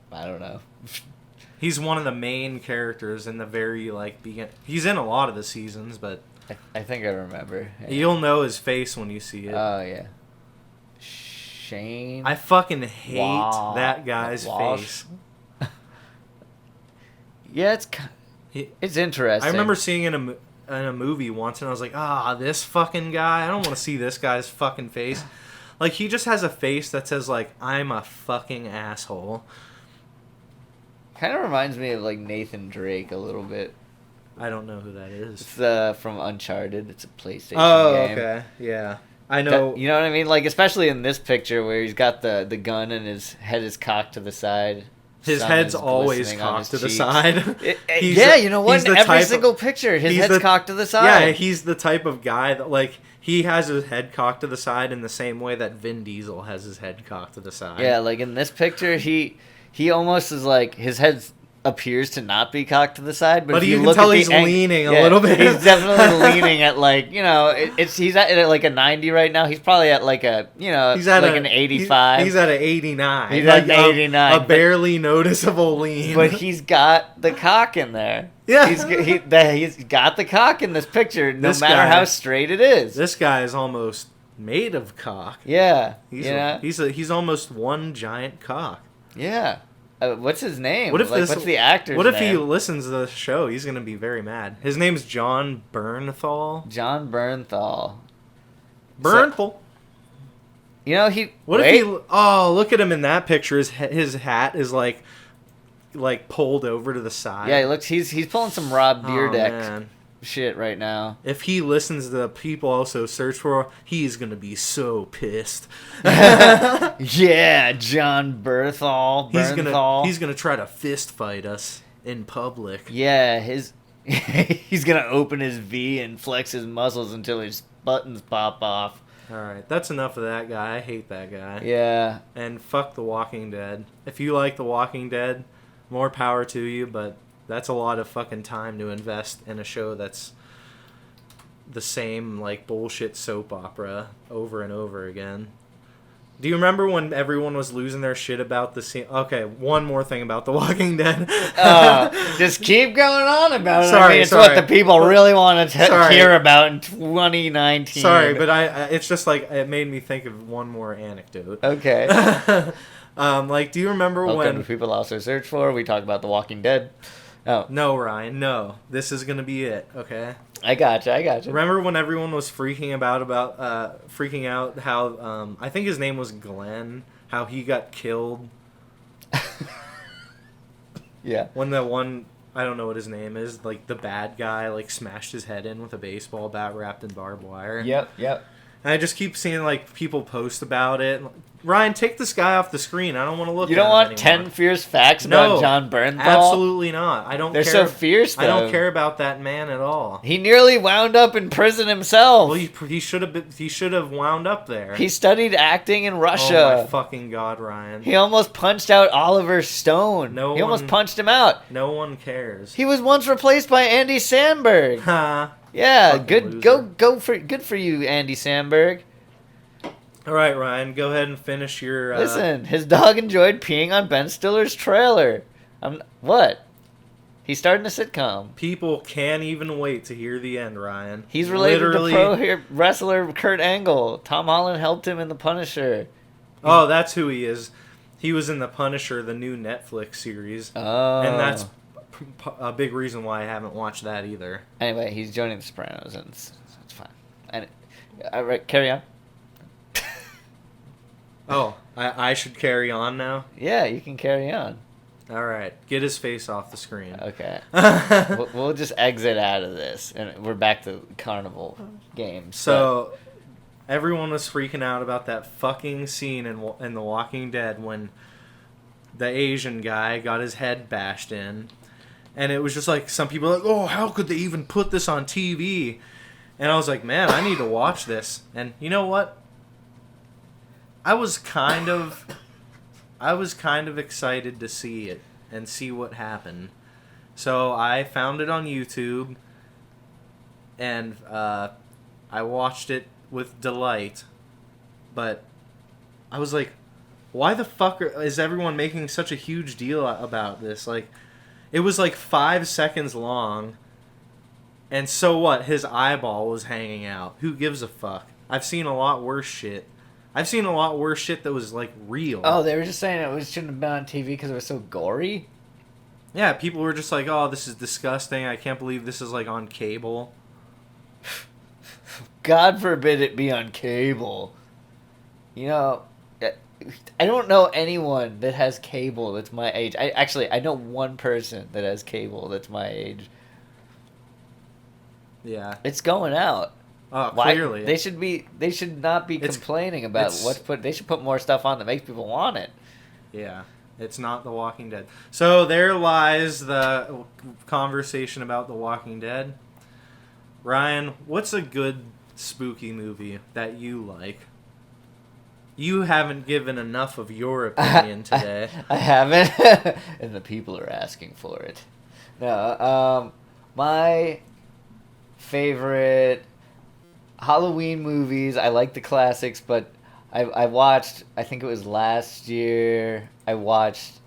I don't know. He's one of the main characters in the very, like, beginning. He's in a lot of the seasons, but I think I remember. Yeah. You'll know his face when you see it. Oh, yeah. Shane. I fucking hate that guy's face. Yeah, it's interesting. I remember seeing in a movie once, and I was like, this fucking guy. I don't want to see this guy's fucking face. Like, he just has a face that says, like, I'm a fucking asshole. Kind of reminds me of, like, Nathan Drake a little bit. I don't know who that is. It's from Uncharted. It's a PlayStation game. Oh, okay. Yeah. I know. You know what I mean? Like, especially in this picture where he's got the gun and his head is cocked to the side. His head's always cocked to the side. Yeah, you know what? In every single picture, his head's cocked to the side. Yeah, he's the type of guy that, like, he has his head cocked to the side in the same way that Vin Diesel has his head cocked to the side. Yeah, like in this picture, he almost is like, his head appears to not be cocked to the side, but if you you can tell he's leaning a little bit. He's definitely leaning at, like, he's at like a 90 right now. He's probably at like a, he's at like an 85. He's at an 89. He's at an 89. A barely noticeable lean. But he's got the cock in there. Yeah. He's got the cock in this picture, no matter how straight it is. This guy is almost made of cock. Yeah. He's almost one giant cock. Yeah. What's his name? What's the actor's name? What if he listens to the show? He's going to be very mad. His name's John Bernthal. John Bernthal. Bernthal. If he... look at him in that picture. His hat is like pulled over to the side. Yeah, he's pulling some Rob Dyrdek shit right now. If he listens to the people also search for, he's gonna be so pissed. Yeah, John Bernthal. He's gonna try to fist fight us in public. Yeah, he's gonna open his V and flex his muscles until his buttons pop off. Alright, that's enough of that guy. I hate that guy. Yeah. And fuck The Walking Dead. If you like The Walking Dead, more power to you, but that's a lot of fucking time to invest in a show that's the same, like, bullshit soap opera over and over again. Do you remember when everyone was losing their shit about the scene? Okay, one more thing about The Walking Dead. Just keep going on about it. Sorry, it's what the people really want to hear about in 2019. Sorry, but it's just like, it made me think of one more anecdote. Okay. Do you remember when people also search for? We talk about The Walking Dead. Oh. No, Ryan, no. This is gonna be it, okay? I gotcha. Remember when everyone was freaking out how I think his name was Glenn, how he got killed? Yeah. When the one I don't know what his name is. Like the bad guy, like smashed his head in with a baseball bat wrapped in barbed wire. Yep. And I just keep seeing like people post about it. Ryan, take this guy off the screen. I don't want to look. You don't at want him 10 fierce facts about John Bernthal? Absolutely not. I don't. They're care. so fierce. Though. I don't care about that man at all. He nearly wound up in prison himself. Well, he should have. He should have wound up there. He studied acting in Russia. Oh my fucking god, Ryan! He almost punched out Oliver Stone. He almost punched him out. No one cares. He was once replaced by Andy Samberg. Ha. Yeah, Fucking good. loser. Good for you, Andy Samberg. All right, Ryan, go ahead and finish your. Listen, his dog enjoyed peeing on Ben Stiller's trailer. What? He's starting a sitcom. People can't even wait to hear the end, Ryan. He's related to pro wrestler Kurt Angle. Tom Holland helped him in The Punisher. Oh, that's who he is. He was in The Punisher, the new Netflix series. Oh. And that's a big reason why I haven't watched that either. Anyway, he's joining The Sopranos, and it's fine. And all right, carry on. Oh, I should carry on now? Yeah, you can carry on. All right. Get his face off the screen. Okay. we'll just exit out of this, and we're back to carnival games. So, everyone was freaking out about that fucking scene in The Walking Dead when the Asian guy got his head bashed in. And it was just like, some people were like, oh, how could they even put this on TV? And I was like, man, I need to watch this. And you know what? I was kind of excited to see it and see what happened. So I found it on YouTube, and I watched it with delight. But I was like, why the fuck is everyone making such a huge deal about this? Like, it was like 5 seconds long, and so what? His eyeball was hanging out. Who gives a fuck? I've seen a lot worse shit. I've seen a lot worse shit that was, like, real. Oh, they were just saying shouldn't have been on TV because it was so gory? Yeah, people were just like, oh, this is disgusting. I can't believe this is, like, on cable. God forbid it be on cable. You know, I don't know anyone that has cable that's my age. I know one person that has cable that's my age. Yeah. It's going out. Oh, clearly. They should not be complaining about they should put more stuff on that makes people want it. Yeah. It's not The Walking Dead. So there lies the conversation about The Walking Dead. Ryan, what's a good spooky movie that you like? You haven't given enough of your opinion today. I haven't, and the people are asking for it. No, my favorite Halloween movies, I like the classics, but I watched, I think it was last year, I watched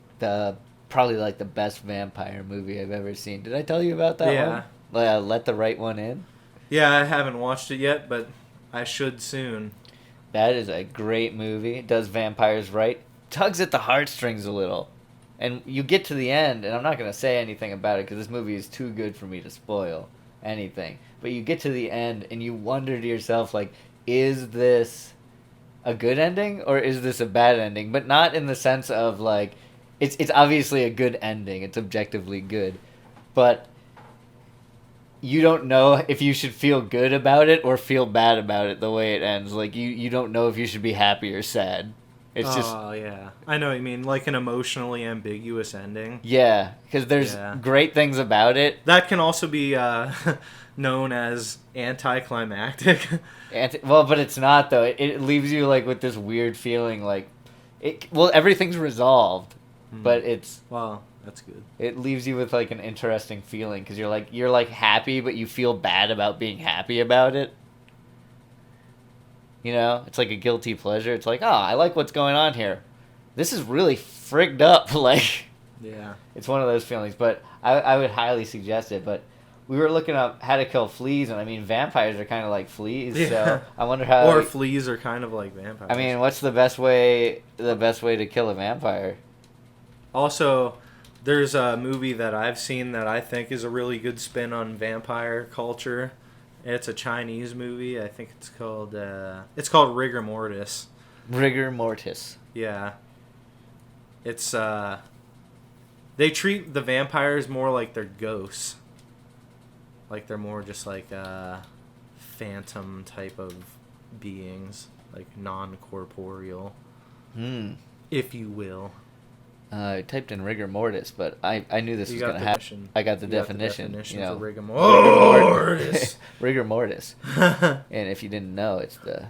probably like the best vampire movie I've ever seen. Did I tell you about that one? Let the Right One In? Yeah, I haven't watched it yet, but I should soon. That is a great movie. It does vampires right. Tugs at the heartstrings a little. And you get to the end, and I'm not going to say anything about it because this movie is too good for me to spoil anything. But you get to the end, and you wonder to yourself, like, is this a good ending or is this a bad ending? But not in the sense of, like, it's obviously a good ending. It's objectively good. But you don't know if you should feel good about it or feel bad about it the way it ends. Like, you don't know if you should be happy or sad. It's just... Oh, yeah. I know what you mean. Like an emotionally ambiguous ending. Yeah, because there's great things about it. That can also be known as anticlimactic. Well, but it's not, though. It leaves you, like, with this weird feeling, like... everything's resolved, but it's... Well, that's good. It leaves you with, like, an interesting feeling, because you're happy, but you feel bad about being happy about it. You know? It's like a guilty pleasure. It's like, oh, I like what's going on here. This is really frigged up. Like, yeah. It's one of those feelings. But I would highly suggest it. But we were looking up how to kill fleas, and I mean, vampires are kind of like fleas. Yeah. So I wonder how. Or fleas are kind of like vampires. I mean, what's the best way to kill a vampire? Also, there's a movie that I've seen that I think is a really good spin on vampire culture. It's a Chinese movie. I think it's called Rigor Mortis. Rigor Mortis. Yeah. It's They treat the vampires more like they're ghosts. Like they're more just like phantom type of beings, like non-corporeal, if you will. I typed in rigor mortis, but I knew this You was got going to the happen. definition. I got the You definition. for know, rigor mortis. rigor mortis. And if you didn't know, it's the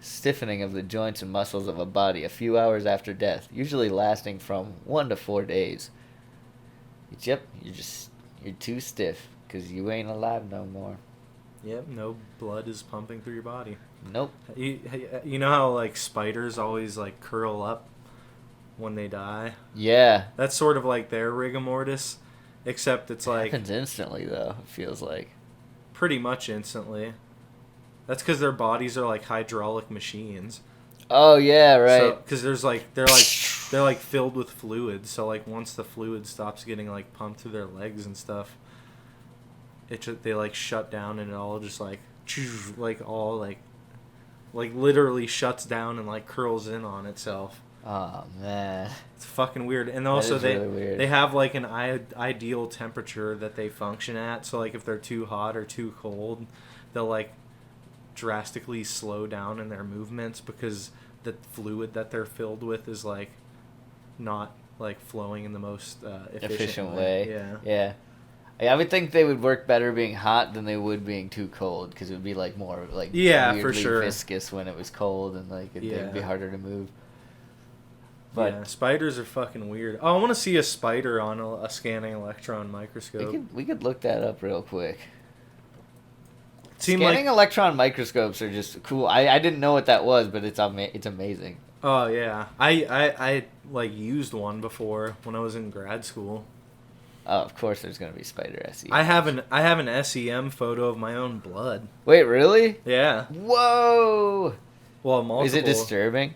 stiffening of the joints and muscles of a body a few hours after death, usually lasting from 1 to 4 days. Yep, you're too stiff because you ain't alive no more. Yep, no blood is pumping through your body. Nope. You know how like spiders always like curl up when they die? Yeah. That's sort of like their rigor mortis, except it's like happens instantly though. It feels like pretty much instantly. That's because their bodies are like hydraulic machines. Oh yeah, right. So because they're like filled with fluid. So like once the fluid stops getting like pumped through their legs and stuff, they like shut down and it all just like all like literally shuts down and like curls in on itself. Oh man, it's fucking weird. And also really weird. They have like an ideal temperature that they function at. So like if they're too hot or too cold, they'll like drastically slow down in their movements because the fluid that they're filled with is like not like flowing in the most efficient way. Yeah. I would think they would work better being hot than they would being too cold because it would be like more like weirdly for sure viscous when it was cold and like it would be harder to move. But yeah, spiders are fucking weird. Oh, I want to see a spider on a scanning electron microscope. We could look that up real quick. Scanning like, electron microscopes are just cool. I didn't know what that was, but it's amazing. Oh yeah, I like used one before when I was in grad school. Oh, of course, there's gonna be spider SEM. I have an SEM photo of my own blood. Wait, really? Yeah. Whoa. Well, multiple. Is it disturbing?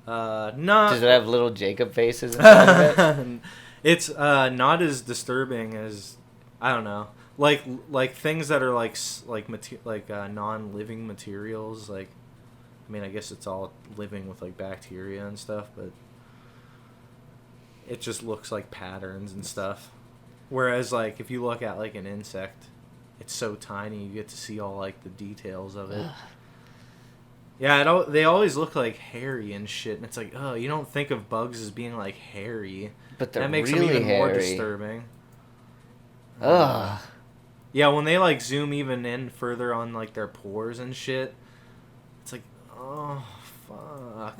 No. Does it have little Jacob faces inside of it? It's not as disturbing as I don't know. Like things that are like non-living materials. Like, I mean, I guess it's all living with like bacteria and stuff, but it just looks like patterns and stuff. Whereas like if you look at like an insect, it's so tiny you get to see all like the details of it. Yeah, they always look like hairy and shit, and it's like, oh, you don't think of bugs as being like hairy. But they're that makes really them even hairy. more disturbing. Ugh. Yeah, when they like zoom even in further on like their pores and shit, it's like, oh fuck.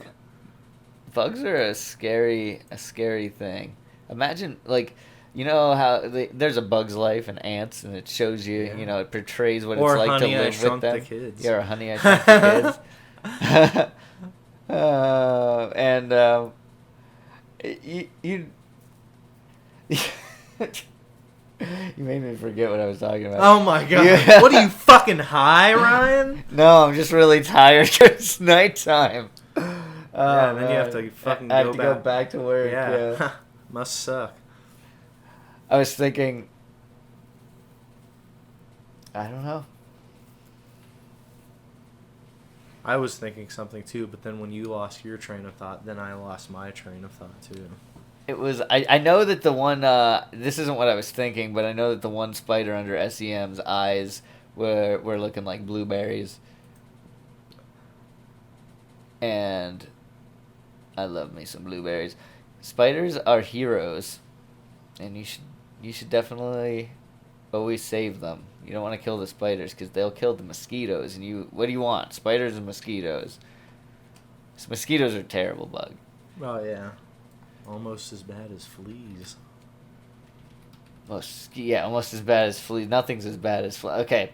Bugs are a scary thing. Imagine like, you know how there's a Bug's Life and ants, and it shows you, you know, it portrays what it's like to live with them. The kids. Yeah, or Honey, I Shrunk the Kids. You you made me forget what I was talking about. Oh my god! Yeah. What are you fucking high, Ryan? No, I'm just really tired. It's nighttime. Yeah, and then you have to fucking go back to work. Yeah. Must suck. I was thinking, I don't know. I was thinking something too, but then when you lost your train of thought, then I lost my train of thought too. It was, I know that the one, this isn't what I was thinking, but I know that the one spider under SEM's eyes were looking like blueberries. And I love me some blueberries. Spiders are heroes, and you should definitely always save them. You don't want to kill the spiders because they'll kill the mosquitoes. And what do you want? Spiders and mosquitoes. So mosquitoes are a terrible bug. Oh yeah, almost as bad as fleas. Almost as bad as fleas. Nothing's as bad as fleas. Okay,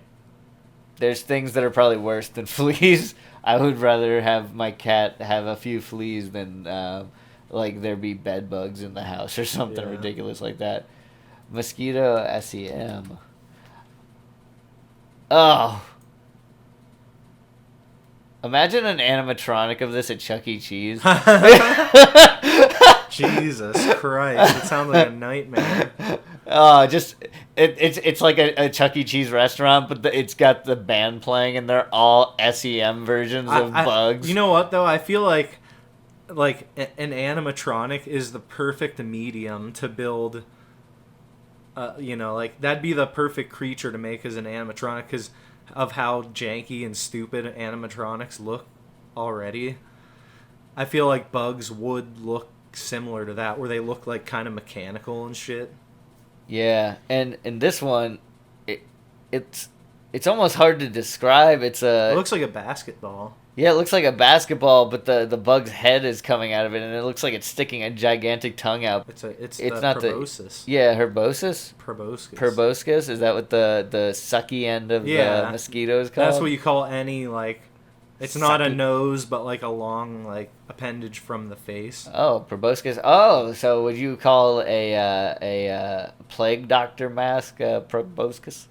there's things that are probably worse than fleas. I would rather have my cat have a few fleas than like there be bed bugs in the house or something ridiculous like that. Mosquito SEM. Oh. Imagine an animatronic of this at Chuck E. Cheese. Jesus Christ. It sounds like a nightmare. It's like a Chuck E. Cheese restaurant, but it's got the band playing, and they're all SEM versions of bugs. You know what, though? I feel like like an animatronic is the perfect medium to build. Like that'd be the perfect creature to make as an animatronic because of how janky and stupid animatronics look already. I feel like bugs would look similar to that, where they look like kind of mechanical and shit. Yeah, and in this one, it's almost hard to describe. It looks like a basketball. Yeah, it looks like a basketball, but the bug's head is coming out of it, and it looks like it's sticking a gigantic tongue out. It's it's the not proboscis. Herbosis. Proboscis. Proboscis, is that what the sucky end of the mosquito is called? That's what you call any like. It's not a Sucky. nose, but like a long like appendage from the face. Oh, proboscis. Oh, so would you call a plague doctor mask proboscis?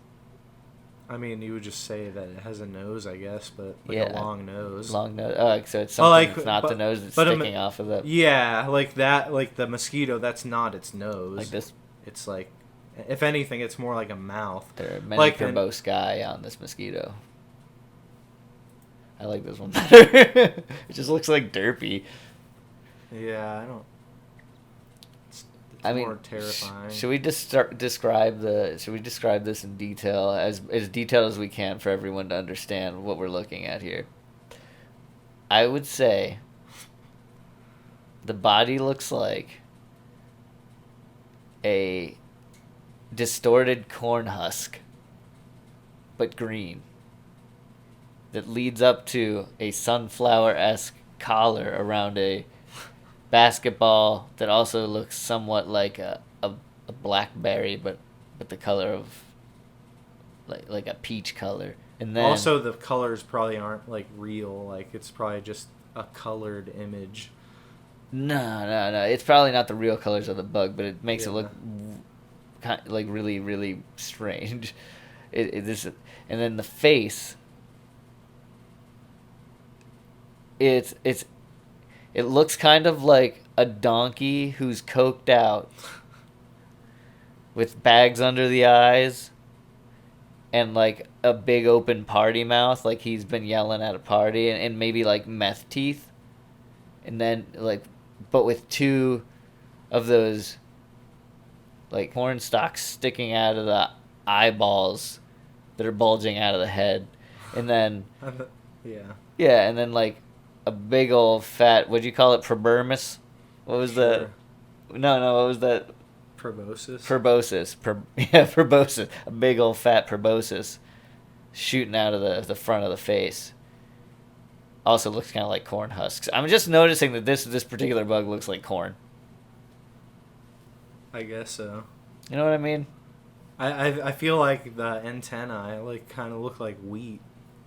I mean, you would just say that it has a nose, I guess, but like Yeah. a long nose. Long nose. Oh, so it's something like, that's not the nose that's but sticking off of the... Yeah, like that, like the mosquito, that's not its nose. Like this. It's like, if anything, it's more like a mouth. There are many Like probosci on this mosquito. I like this one better. It just looks like derpy. Yeah, I don't. It's I mean, more terrifying. Should we just describe this in detail, as detailed as we can, for everyone to understand what we're looking at here? I would say the body looks like a distorted corn husk, but green, that leads up to a sunflower-esque collar around a basketball that also looks somewhat like a blackberry, but the color of like a peach color. And then Also, the colors probably aren't like real. Like it's probably just a colored image. no, it's probably not the real colors of the bug, but it makes it Yeah. look kind like really, really strange. And then the face. It looks kind of like a donkey who's coked out with bags under the eyes and like a big open party mouth, like he's been yelling at a party, and maybe like meth teeth, and then like, but with two of those like corn stalks sticking out of the eyeballs that are bulging out of the head, and then Yeah. and then like a big old fat, what'd you call it, probermus? What was Sure. no, what was that? Proboscis. Proboscis. A big old fat proboscis shooting out of the front of the face. Also looks kind of like corn husks. I'm just noticing that this particular bug looks like corn. I guess so. You know what I mean? I feel like the antennae like kind of look like wheat.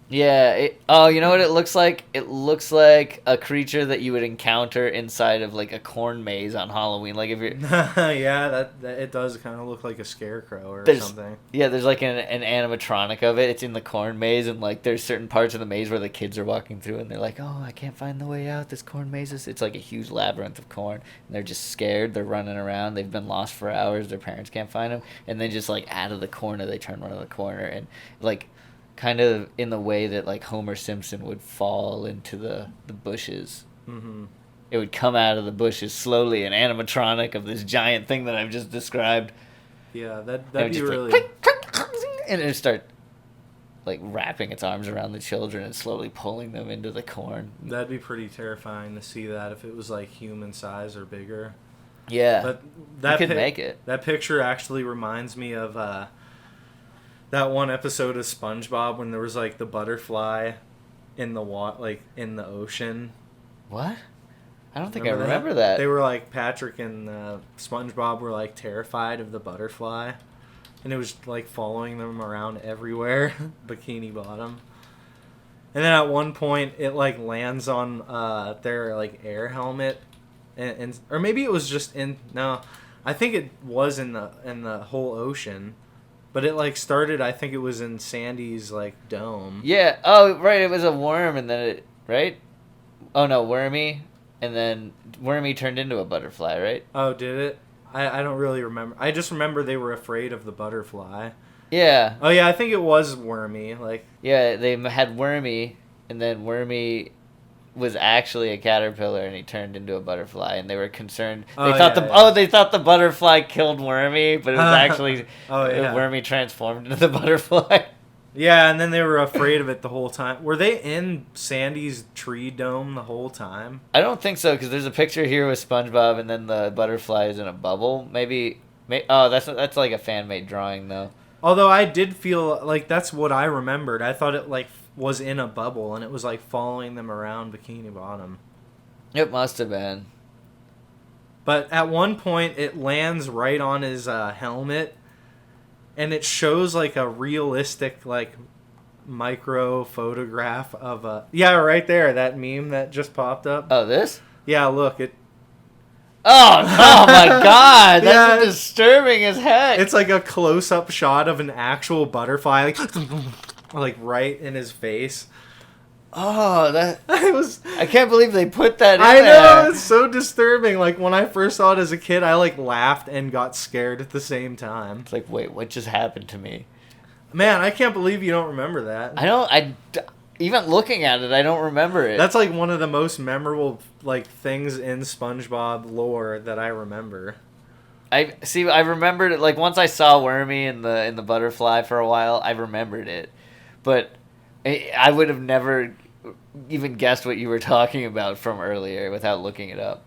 Yeah. You know what it looks like? It looks like a creature that you would encounter inside of like a corn maze on Halloween. Like if you're Yeah, that it does kind of look like a scarecrow or something. Yeah, there's like an animatronic of it. It's in the corn maze, and like there's certain parts of the maze where the kids are walking through, and they're like, "Oh, I can't find the way out. This corn maze is..." It's like a huge labyrinth of corn, and they're just scared. They're running around. They've been lost for hours. Their parents can't find them, and then just like out of the corner, they turn one of the corner, and like kind of in the way that like Homer Simpson would fall into the bushes. Mm-hmm. It would come out of the bushes slowly, an animatronic of this giant thing that I've just described. Yeah, that'd And it would be just really. and it would start like wrapping its arms around the children and slowly pulling them into the corn. That'd be pretty terrifying to see that if it was like human size or bigger. Yeah, But that you could make it. That picture actually reminds me of that one episode of SpongeBob when there was like the butterfly in the like in the ocean. What? I don't think Remember I remember that. They were like Patrick and SpongeBob were like terrified of the butterfly, and it was like following them around everywhere, Bikini Bottom. And then at one point it like lands on their like air helmet, and or maybe it was just in I think it was in the whole ocean. But it like started, I think it was in Sandy's like dome. Yeah. Oh, right. It was a worm, and then it right. Oh no, Wormy, and then Wormy turned into a butterfly, right? Oh, did it? I don't really remember. I just remember they were afraid of the butterfly. Yeah. Oh yeah, I think it was Wormy. Like Yeah, they had Wormy, and then Wormy was actually a caterpillar and he turned into a butterfly, and they were concerned. They Oh, thought yeah, yeah. they thought the butterfly killed Wormy, but it was actually Oh, yeah. Wormy transformed into the butterfly. Yeah, and then they were afraid of it the whole time. Were they in Sandy's tree dome the whole time? I don't think so, because there's a picture here with SpongeBob, and then the butterfly is in a bubble. Oh, that's like a fan made drawing though. Although I did feel like that's what I remembered. I thought it like was in a bubble and it was like following them around Bikini Bottom. It must have been. But at one point it lands right on his helmet, and it shows like a realistic like micro photograph of a right there, that meme that just popped up. Oh, this? Yeah, look, it. Oh my God! Yeah, That's disturbing as heck. It's like a close-up shot of an actual butterfly, like right in his face. Oh, that I can't believe they put that in I know, there. it's so disturbing. Like when I first saw it as a kid, I like laughed and got scared at the same time. It's like, wait, what just happened to me? Man, I can't believe you don't remember that. Even looking at it, I don't remember it. That's like one of the most memorable like things in SpongeBob lore that I remember. I remembered it, like once I saw Wormy in the butterfly for a while, I remembered it. But I would have never even guessed what you were talking about from earlier without looking it up.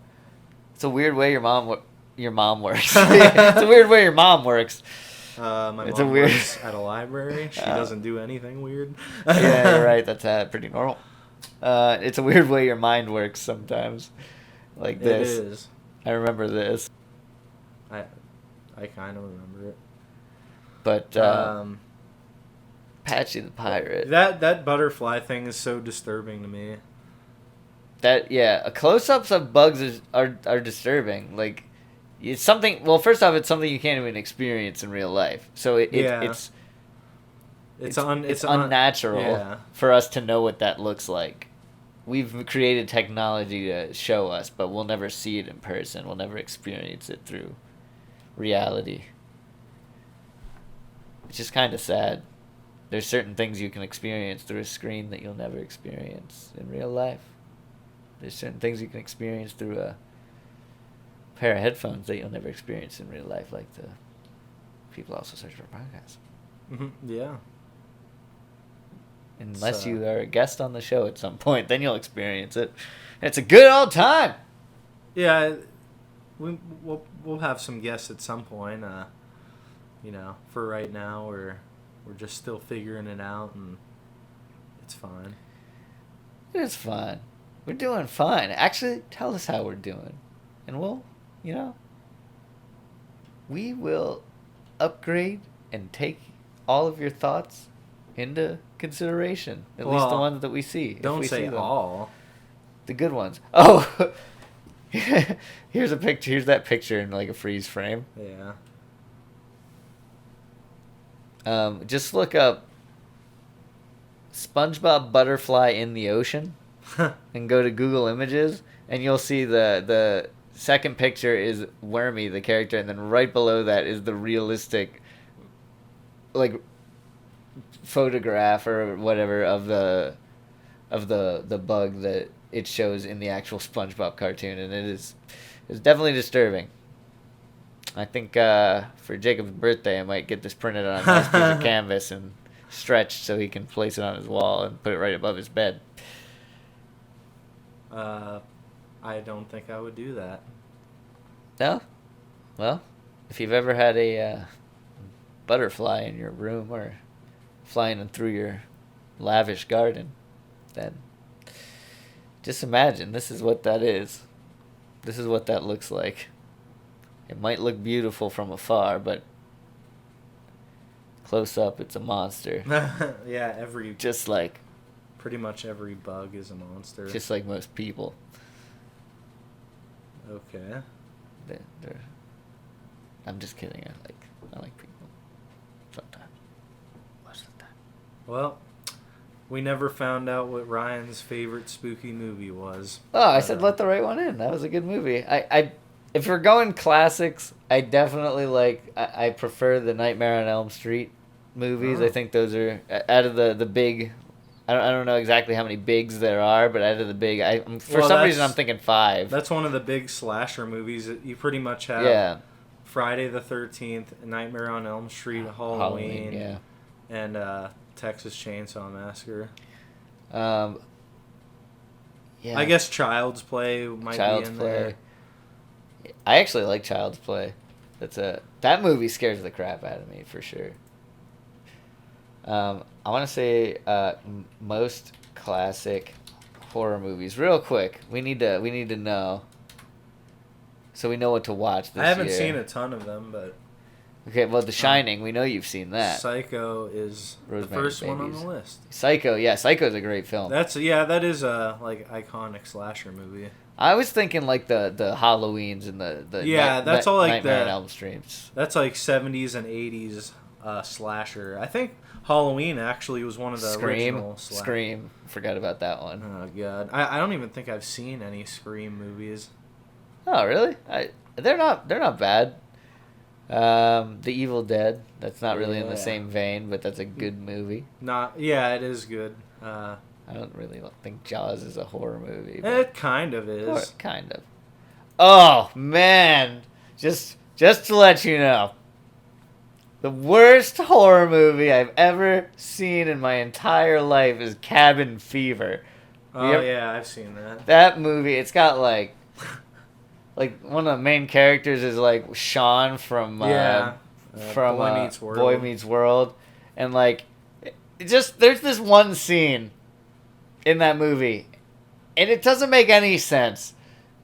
It's a weird way your mom works. It's a weird way your mom works. My mom works at a library. She doesn't do anything weird. Yeah, you're right. That's pretty normal. It's a weird way your mind works sometimes. Like this. It is. I remember this. I kind of remember it. But Patchy the Pirate. That butterfly thing is so disturbing to me. Close-ups of bugs are disturbing. Like, it's something. Well, first off, it's something you can't even experience in real life. So it's unnatural for us to know what that looks like. We've created technology to show us, but we'll never see it in person. We'll never experience it through reality. It's just kind of sad. There's certain things you can experience through a screen that you'll never experience in real life. There's certain things you can experience through a pair of headphones that you'll never experience in real life, like the people also search for podcasts. Mm-hmm. Yeah. Unless you are a guest on the show at some point, then you'll experience it. It's a good old time. Yeah, we'll have some guests at some point. For right now, we're just still figuring it out, and it's fine. It's fine. We're doing fine. Actually, tell us how we're doing, and we will upgrade and take all of your thoughts into consideration. At least the ones that we see. Don't say all. The good ones. Oh, here's a picture. Here's that picture in like a freeze frame. Yeah. Just look up SpongeBob butterfly in the ocean and go to Google Images, and you'll see the second picture is Wormy, the character, and then right below that is the realistic, like, photograph or whatever of the bug that it shows in the actual SpongeBob cartoon, and it's definitely disturbing. I think for Jacob's birthday, I might get this printed on a nice piece of canvas and stretched so he can place it on his wall and put it right above his bed. I don't think I would do that. No? Well, if you've ever had a butterfly in your room or flying through your lavish garden, then just imagine this is what that is. This is what that looks like. It might look beautiful from afar, but close up, it's a monster. Yeah, pretty much every bug is a monster. Just like most people. Okay. I'm just kidding. I like people. Sometimes. Most of the time. Well, we never found out what Ryan's favorite spooky movie was. Oh, I said let the right one in. That was a good movie. If we're going classics, I definitely I prefer the Nightmare on Elm Street movies. Oh. I think those are, out of the big I don't know exactly how many bigs there are, but out of the big, for Well, some reason that's- I'm thinking 5. That's one of the big slasher movies. That you pretty much have Yeah, Friday the 13th, Nightmare on Elm Street, Halloween, yeah. and Texas Chainsaw Massacre. Yeah. I guess Child's Play might Child's be in Play. there. I actually like Child's Play. That movie scares the crap out of me for sure. I want to say most classic horror movies. Real quick, we need to know, so we know what to watch this year. I haven't seen a ton of them, but Okay, well, The Shining, we know you've seen that. Psycho is the Rosemary's first one on Babies. the list. Psycho's a great film. That is a like iconic slasher movie. I was thinking like the Halloweens and the that's all like Nightmare on the- Elm Streets. That's like 70s and 80s slasher. I think Halloween actually was one of the original Scream. Forgot about that one. Oh god, I don't even think I've seen any Scream movies. Oh really? They're not bad. The Evil Dead. That's not really in the Yeah. same vein, but that's a good movie. It is good. I don't really think Jaws is a horror movie. It kind of is. Kind of. Oh man, just to let you know, the worst horror movie I've ever seen in my entire life is Cabin Fever. Oh yeah, I've seen that. That movie, it's got like one of the main characters is like Sean from Boy Meets World, and like there's this one scene in that movie, and it doesn't make any sense.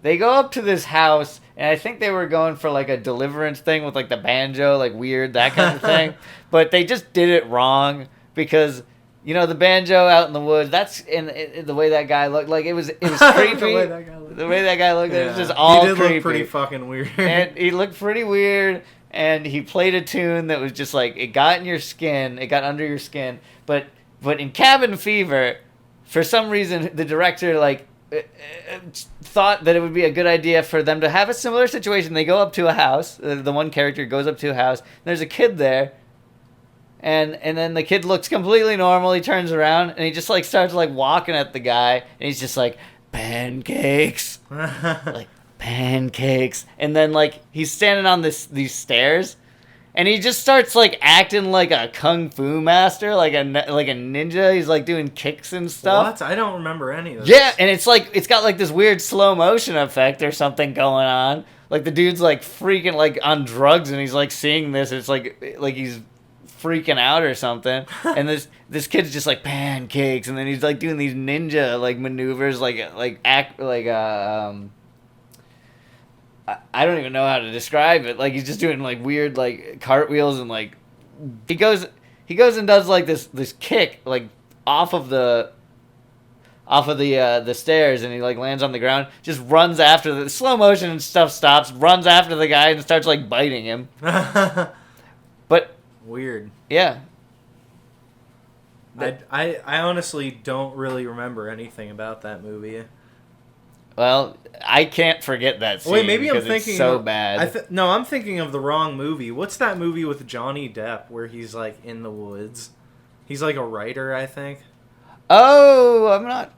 They go up to this house, and I think they were going for like a deliverance thing with like the banjo, like weird, that kind of thing. But they just did it wrong because, you know, the banjo out in the woods, that's in the way that guy looked. Like it was creepy. The way that guy looked, it was just all creepy. He did look pretty fucking weird. And he looked pretty weird, and he played a tune that was just like, it got in your skin, it got under your skin. But in Cabin Fever, for some reason, the director thought that it would be a good idea for them to have a similar situation. They go up to a house. The one character goes up to a house. And there's a kid there, and then the kid looks completely normal. He turns around and he just like starts like walking at the guy, and he's just like, pancakes, like pancakes. And then like he's standing on these stairs. And he just starts like acting like a kung fu master, like a ninja. He's like doing kicks and stuff. What? I don't remember any of this. Yeah, and it's got like this weird slow motion effect or something going on. Like the dude's like freaking like on drugs, and he's like seeing this. It's like he's freaking out or something. And this kid's just like pancakes, and then he's like doing these ninja like maneuvers, I don't even know how to describe it. Like he's just doing like weird like cartwheels, and like he goes and does like this kick like off of the stairs, and he like lands on the ground, just runs after the slow motion and stuff stops, runs after the guy and starts like biting him. But weird. Yeah. I honestly don't really remember anything about that movie. Well, I can't forget that scene. Wait, maybe I'm because thinking it's so bad. No, I'm thinking of the wrong movie. What's that movie with Johnny Depp where he's like in the woods? He's like a writer, I think. Oh, I'm not.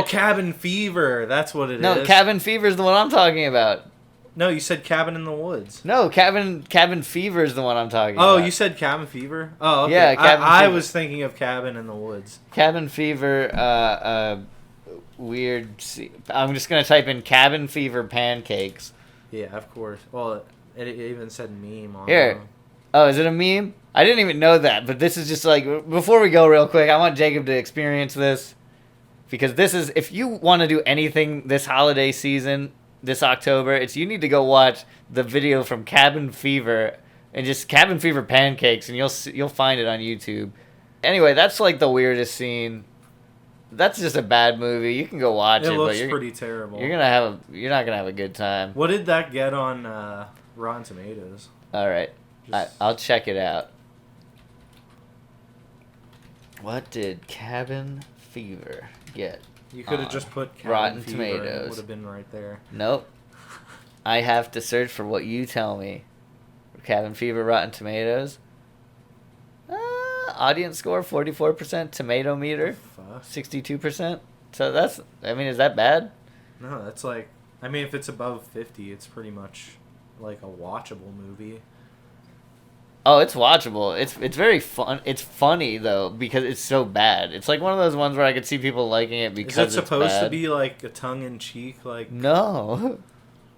Cabin Fever. That's what it is. No, Cabin Fever is the one I'm talking about. No, you said Cabin in the Woods. No, Cabin Fever is the one I'm talking about. Oh, you said Cabin Fever? Oh, okay. Yeah, Cabin I Fever. was thinking of Cabin in the Woods. Cabin Fever, weird. I'm just going to type in Cabin Fever pancakes. Yeah, of course. Well, it even said meme on Here. Oh, is it a meme? I didn't even know that, but this is just like, before we go real quick, I want Jacob to experience this. Because this is, if you want to do anything this holiday season, this October, you need to go watch the video from Cabin Fever and just Cabin Fever pancakes, and you'll find it on YouTube. Anyway, that's like the weirdest scene. That's just a bad movie. You can go watch it. It looks but pretty terrible. You're not gonna have a good time. What did that get on Rotten Tomatoes? All right, I'll check it out. What did Cabin Fever get? You could have just put Cabin Rotten Fever Tomatoes. And it would have been right there. Nope. I have to search for what you tell me. Cabin Fever, Rotten Tomatoes. Audience score 44%. Tomato meter. Fuck. 62%. So that's, I mean, is that bad? No, that's like, I mean, if it's above 50, it's pretty much like a watchable movie. Oh, it's watchable. It's very fun. It's funny though because it's so bad. It's like one of those ones where I could see people liking it because Is it supposed it's bad. to be like a tongue-in-cheek, like? No,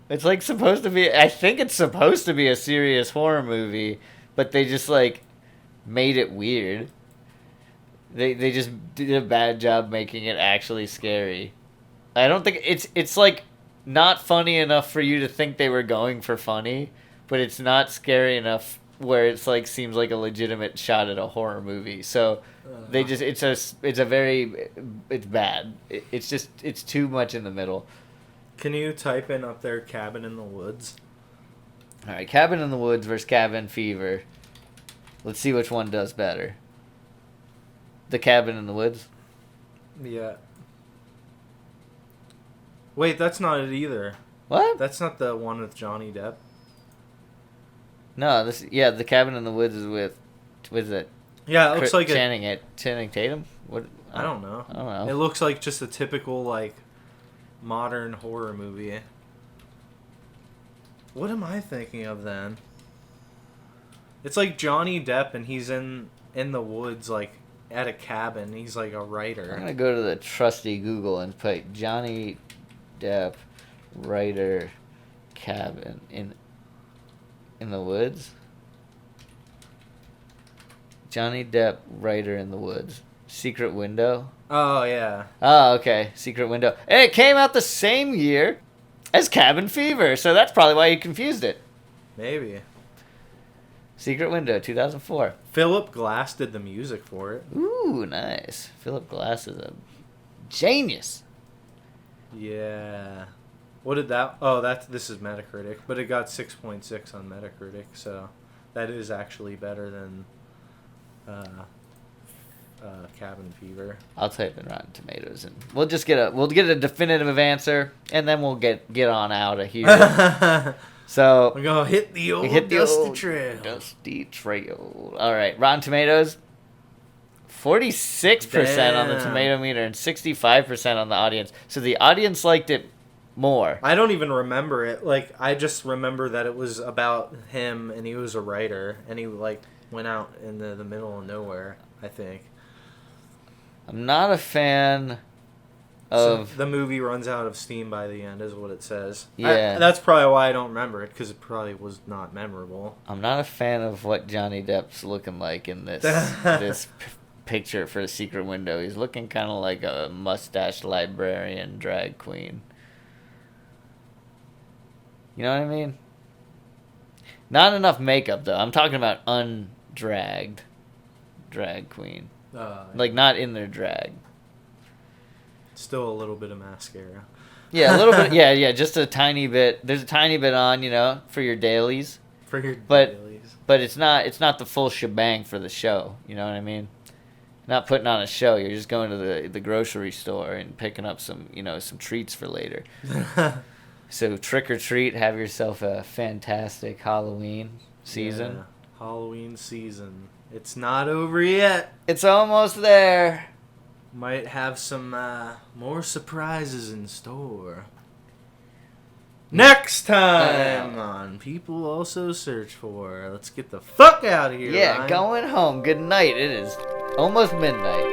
it's like supposed to be. I think it's supposed to be a serious horror movie, but they just like made it weird. They just did a bad job making it actually scary. I don't think it's like not funny enough for you to think they were going for funny, but it's not scary enough where it's like seems like a legitimate shot at a horror movie. So they just it's bad. It's too much in the middle. Can you type in up there Cabin in the Woods? All right, Cabin in the Woods versus Cabin Fever. Let's see which one does better. The Cabin in the Woods. Yeah. Wait, that's not it either. What? That's not the one with Johnny Depp. No, the Cabin in the Woods is with it. Yeah, it looks like Channing Tatum. What? I don't know. I don't know. It looks like just a typical like modern horror movie. What am I thinking of then? It's like Johnny Depp and he's in the woods like at a cabin. He's like a writer. I'm gonna go to the trusty Google and put Johnny Depp writer cabin in the woods. Johnny Depp writer in the woods. Secret Window. Oh yeah. Oh, okay. Secret Window. And it came out the same year as Cabin Fever, so that's probably why you confused it. Maybe. Secret Window, 2004. Philip Glass did the music for it. Ooh, nice. Philip Glass is a genius. Yeah. What did that? Oh, this is Metacritic, but it got 6.6 on Metacritic, so that is actually better than Cabin Fever. I'll type in Rotten Tomatoes and we'll get a definitive answer and then we'll get on out of here. So we're gonna hit the old dusty trail. All right, Rotten Tomatoes. 46% on the tomato meter and 65% on the audience. So the audience liked it more. I don't even remember it. Like, I just remember that it was about him and he was a writer and he like went out in the middle of nowhere, I think. I'm not a fan of... So the movie runs out of steam by the end is what it says. Yeah. That's probably why I don't remember it, because it probably was not memorable. I'm not a fan of what Johnny Depp's looking like in this picture for Secret Window. He's looking kind of like a mustached librarian drag queen. You know what I mean? Not enough makeup, though. I'm talking about undragged drag queen. Like, not in their drag. Still a little bit of mascara. Yeah, a little bit. Yeah, just a tiny bit. There's a tiny bit on, for your dailies. For your dailies. But it's not the full shebang for the show. You know what I mean? Not putting on a show. You're just going to the grocery store and picking up some treats for later. So trick or treat, have yourself a fantastic Halloween season. Yeah, Halloween season. It's not over yet. It's almost there. Might have some more surprises in store. Next time on People Also Search For. Let's get the fuck out of here, Yeah, Ryan. Going home. Good night. It is almost midnight.